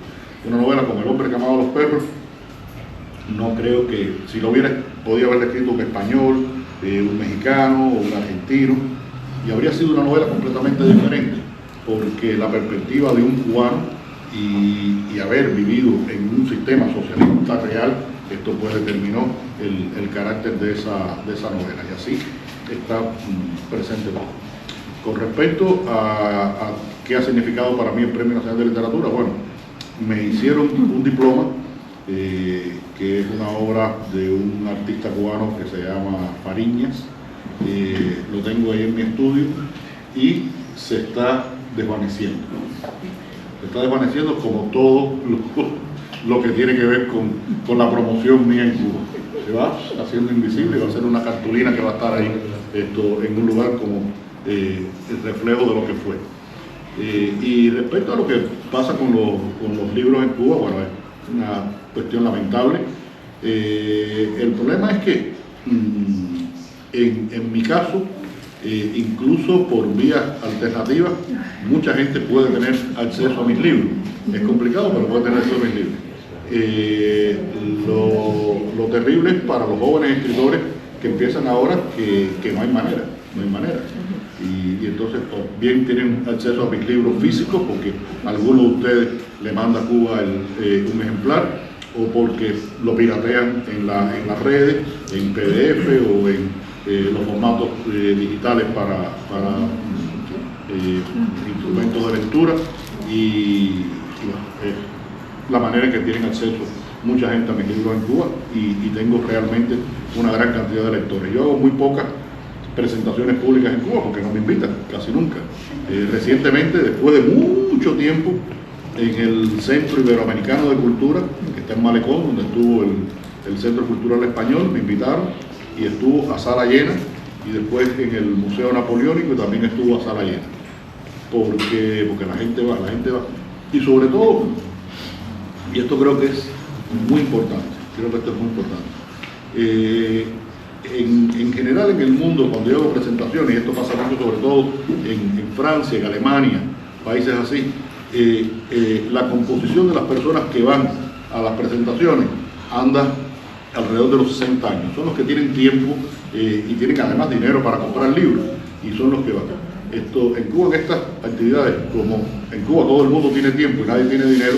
Una novela como El hombre que amaba a los perros, no creo que, si lo hubiera, podía haberla escrito un español, un mexicano o un argentino, y habría sido una novela completamente diferente, porque la perspectiva de un cubano y haber vivido en un sistema socialista real, esto pues determinó el carácter de esa novela, y así está presente. Con respecto a qué ha significado para mí el Premio Nacional de Literatura, bueno, me hicieron un diploma que es una obra de un artista cubano que se llama Fariñas, lo tengo ahí en mi estudio y se está desvaneciendo. Se está desvaneciendo como todo lo que tiene que ver con la promoción mía en Cuba. Se va haciendo invisible y va a ser una cartulina que va a estar ahí en un lugar como el reflejo de lo que fue. Y respecto a lo que pasa con los libros en Cuba, bueno, es una cuestión lamentable. El problema es que en mi caso, incluso por vías alternativas, mucha gente puede tener acceso a mis libros. Es complicado, pero puede tener acceso a mis libros. Lo terrible es para los jóvenes escritores que empiezan ahora que no hay manera. Y entonces bien tienen acceso a mis libros físicos porque alguno de ustedes le manda a Cuba un ejemplar, o porque lo piratean en las redes, en PDF o en los formatos digitales para instrumentos de lectura, y la manera en que tienen acceso mucha gente a mis libros en Cuba, y tengo realmente una gran cantidad de lectores. Yo hago muy pocas presentaciones públicas en Cuba porque no me invitan, casi nunca. Recientemente, después de mucho tiempo, en el Centro Iberoamericano de Cultura, que está en Malecón, donde estuvo el Centro Cultural Español, me invitaron y estuvo a sala llena, y después en el Museo Napoleónico también estuvo a sala llena, porque la gente va. Y sobre todo, y esto creo que es muy importante, en general en el mundo, cuando yo hago presentaciones, y esto pasa mucho sobre todo en Francia, en Alemania, países así, la composición de las personas que van a las presentaciones anda alrededor de los 60 años. Son los que tienen tiempo y tienen además dinero para comprar libros, y son los que van. En Cuba, en estas actividades, como en Cuba todo el mundo tiene tiempo y nadie tiene dinero,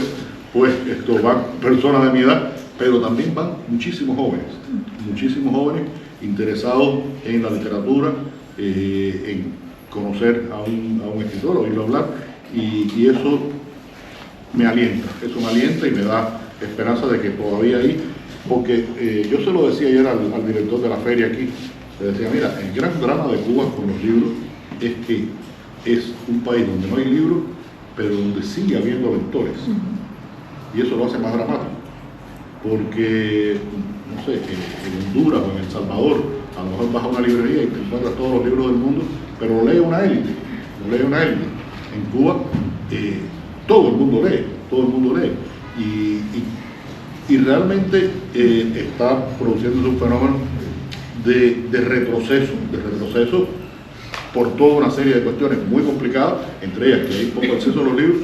pues van personas de mi edad, pero también van muchísimos jóvenes interesados en la literatura, en conocer a un escritor, oírlo hablar, y eso me alienta y me da esperanza de que todavía hay, porque yo se lo decía ayer al director de la feria aquí, le decía, mira, el gran drama de Cuba con los libros es que es un país donde no hay libros, pero donde sigue habiendo lectores, y eso lo hace más dramático, porque, no sé, en Honduras o en El Salvador, a lo mejor vas a una librería y te encuentras todos los libros del mundo, pero lo lee una élite. En Cuba, todo el mundo lee, y realmente está produciendo un fenómeno de retroceso por toda una serie de cuestiones muy complicadas, entre ellas que hay poco acceso a los libros,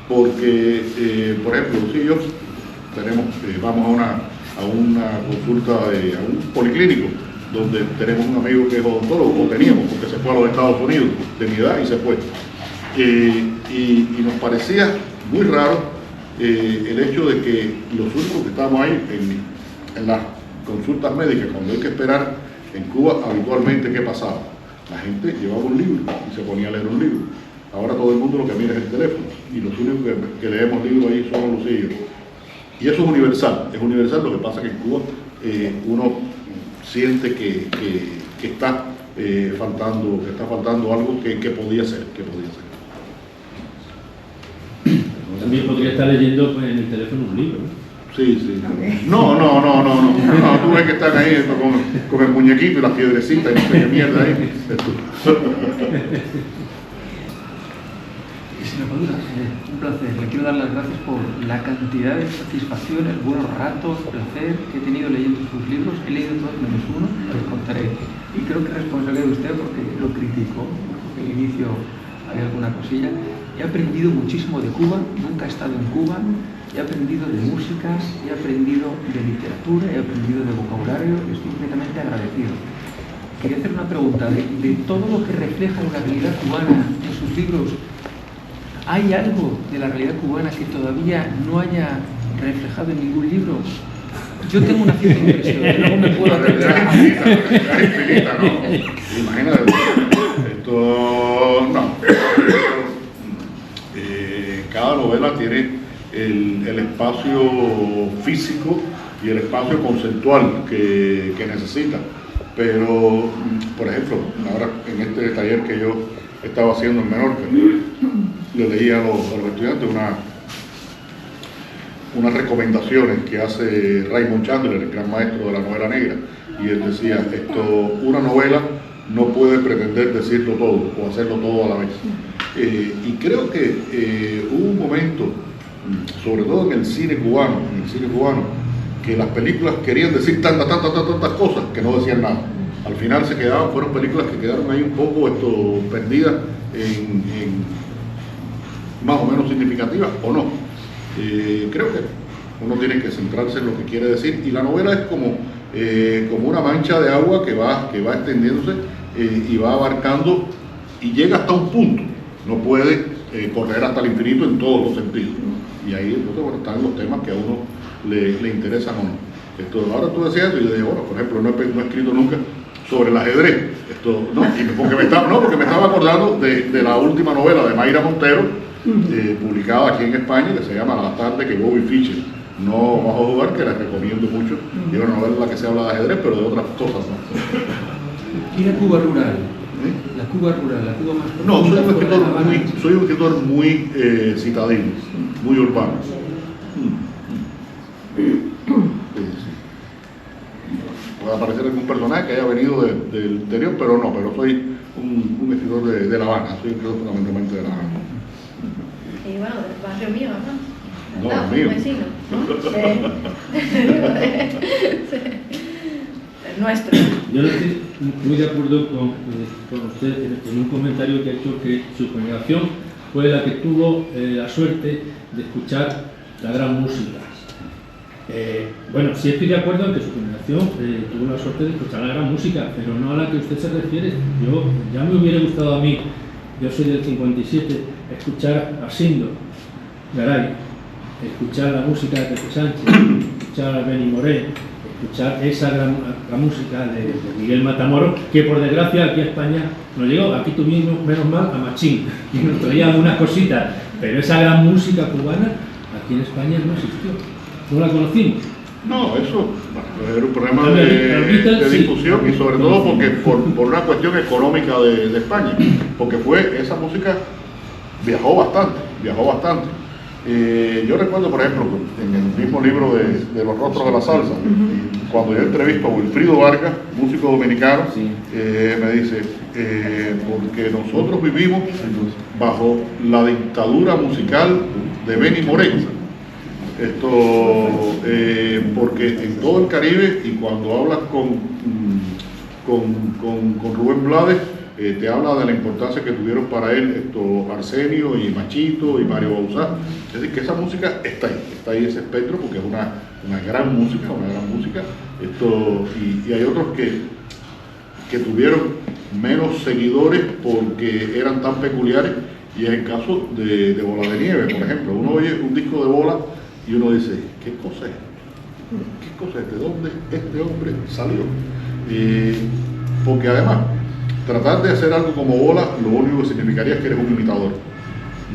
porque, por ejemplo, Lucía y yo vamos a una consulta, a un policlínico, donde tenemos un amigo que es odontólogo, o teníamos, porque se fue a los Estados Unidos, de mi edad, y se fue. Y nos parecía muy raro el hecho de que los únicos que estábamos ahí en las consultas médicas, cuando hay que esperar en Cuba, habitualmente, ¿qué pasaba? La gente llevaba un libro y se ponía a leer un libro. Ahora todo el mundo lo que mira es el teléfono y los únicos que leemos libros ahí somos Lucía y yo. Y eso es universal, lo que pasa que en Cuba uno siente que está faltando algo que podía ser. También podría estar leyendo pues, en el teléfono un libro, ¿no? Sí. No, tú ves que están ahí con el muñequito y las piedrecitas y no sé qué mierda ahí. Extremadura, un placer. Le quiero dar las gracias por la cantidad de satisfacciones, buenos ratos, placer que he tenido leyendo sus libros. He leído todos menos uno, los contaré. Y creo que es responsable de usted porque lo criticó, porque al inicio había alguna cosilla. He aprendido muchísimo de Cuba, nunca he estado en Cuba. He aprendido de música, he aprendido de literatura, he aprendido de vocabulario y estoy completamente agradecido. Quería hacer una pregunta. De todo lo que refleja la realidad cubana en sus libros, ¿hay algo de la realidad cubana que todavía no haya reflejado en ningún libro? Yo tengo una cierta impresión, luego me puedo atrever a... infinita, ¿no? Imagínate, esto... No. Cada novela tiene el espacio físico y el espacio conceptual que necesita. Pero, por ejemplo, ahora en este taller que yo estaba haciendo en Menorca, le leía a los estudiantes unas recomendaciones que hace Raymond Chandler, el gran maestro de la novela negra, y él decía, una novela no puede pretender decirlo todo o hacerlo todo a la vez. Y creo que hubo un momento, sobre todo en el cine cubano, que las películas querían decir tantas cosas que no decían nada. Al final fueron películas que quedaron ahí un poco perdidas en más o menos significativas o no. Creo que uno tiene que centrarse en lo que quiere decir y la novela es como una mancha de agua que va extendiéndose y va abarcando y llega hasta un punto. No puede correr hasta el infinito en todos los sentidos. Y ahí entonces están los temas que a uno le interesan o no. Ahora tú decías eso y yo dije, bueno, por ejemplo, no he escrito nunca sobre el ajedrez. Porque me estaba acordando de la última novela de Mayra Montero, publicada aquí en España, que se llama La tarde que Bobby Fischer no bajó a jugar, que la recomiendo mucho. Y es una novela en la que se habla de ajedrez, pero de otras cosas, ¿no? ¿Y la Cuba rural? La Cuba rural, la Cuba más... No, soy un escritor muy citadino, muy urbano. Puede aparecer algún personaje que haya venido del interior, pero soy un escritor de La Habana, soy un escritor fundamentalmente de La Habana. Y bueno, del barrio mío, ¿no? No, mío. Vecino, ¿no? El nuestro. Yo no estoy muy de acuerdo con usted en un comentario que ha hecho que su generación fue la que tuvo la suerte de escuchar la gran música. Bueno, sí estoy de acuerdo en que su generación tuvo la suerte de escuchar la gran música, pero no a la que usted se refiere. Ya me hubiera gustado a mí, yo soy del 57, escuchar a Sindo Garay, escuchar la música de Pepe Sánchez, escuchar a Benny Moré, escuchar la música de Miguel Matamoros, que por desgracia aquí a España no llegó. Aquí tuvimos, menos mal, a Machín, y nos traía algunas cositas, pero esa gran música cubana aquí en España no existió, no la conocimos. No, eso era un problema de difusión y sobre todo porque por una cuestión económica de España, porque esa música viajó bastante. Yo recuerdo, por ejemplo, en el mismo libro de Los Rostros de la Salsa, cuando yo entrevisto a Wilfrido Vargas, músico dominicano, me dice, porque nosotros vivimos bajo la dictadura musical de Benny Moré. Porque en todo el Caribe, y cuando hablas con Rubén Blades, te habla de la importancia que tuvieron para él Arsenio y Machito y Mario Bauzá. Es decir, que esa música está ahí ese espectro, porque es una gran música, y hay otros que tuvieron menos seguidores porque eran tan peculiares Y es el caso de Bola de Nieve, por ejemplo. Uno oye un disco de Bola y uno dice, ¿qué cosa es? ¿Qué cosa es? ¿De dónde este hombre salió? Porque además, tratar de hacer algo como Bola, lo único que significaría es que eres un imitador.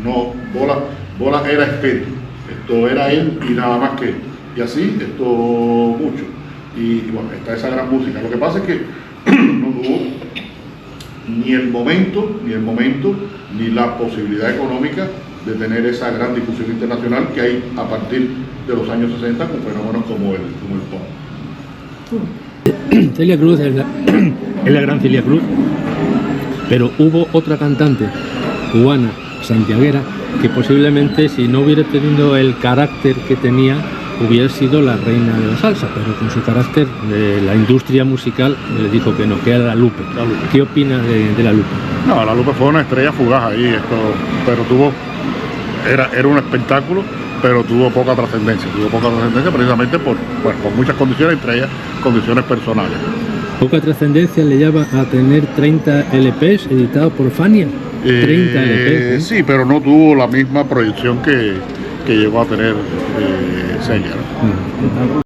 No, Bola era espíritu. Esto era él y nada más que él. Y así, esto mucho. Y bueno, está esa gran música. Lo que pasa es que no tuvo ni el momento, ni la posibilidad económica de tener esa gran difusión internacional que hay a partir de los años 60 con fenómenos como el pop. Celia Cruz es la gran Celia Cruz, pero hubo otra cantante cubana, santiaguera, que posiblemente si no hubiera tenido el carácter que tenía, hubiera sido la reina de la salsa, pero con su carácter la industria musical le dijo que no, que era la Lupe. ¿Qué opina de la Lupe? No, la Lupe fue una estrella fugaz ahí, pero era un espectáculo, pero tuvo poca trascendencia precisamente por muchas condiciones, entre ellas condiciones personales. Poca trascendencia le lleva a tener 30 LPs editados por Fania. 30 LPs. Sí, pero no tuvo la misma proyección que llegó a tener Celia, ¿no?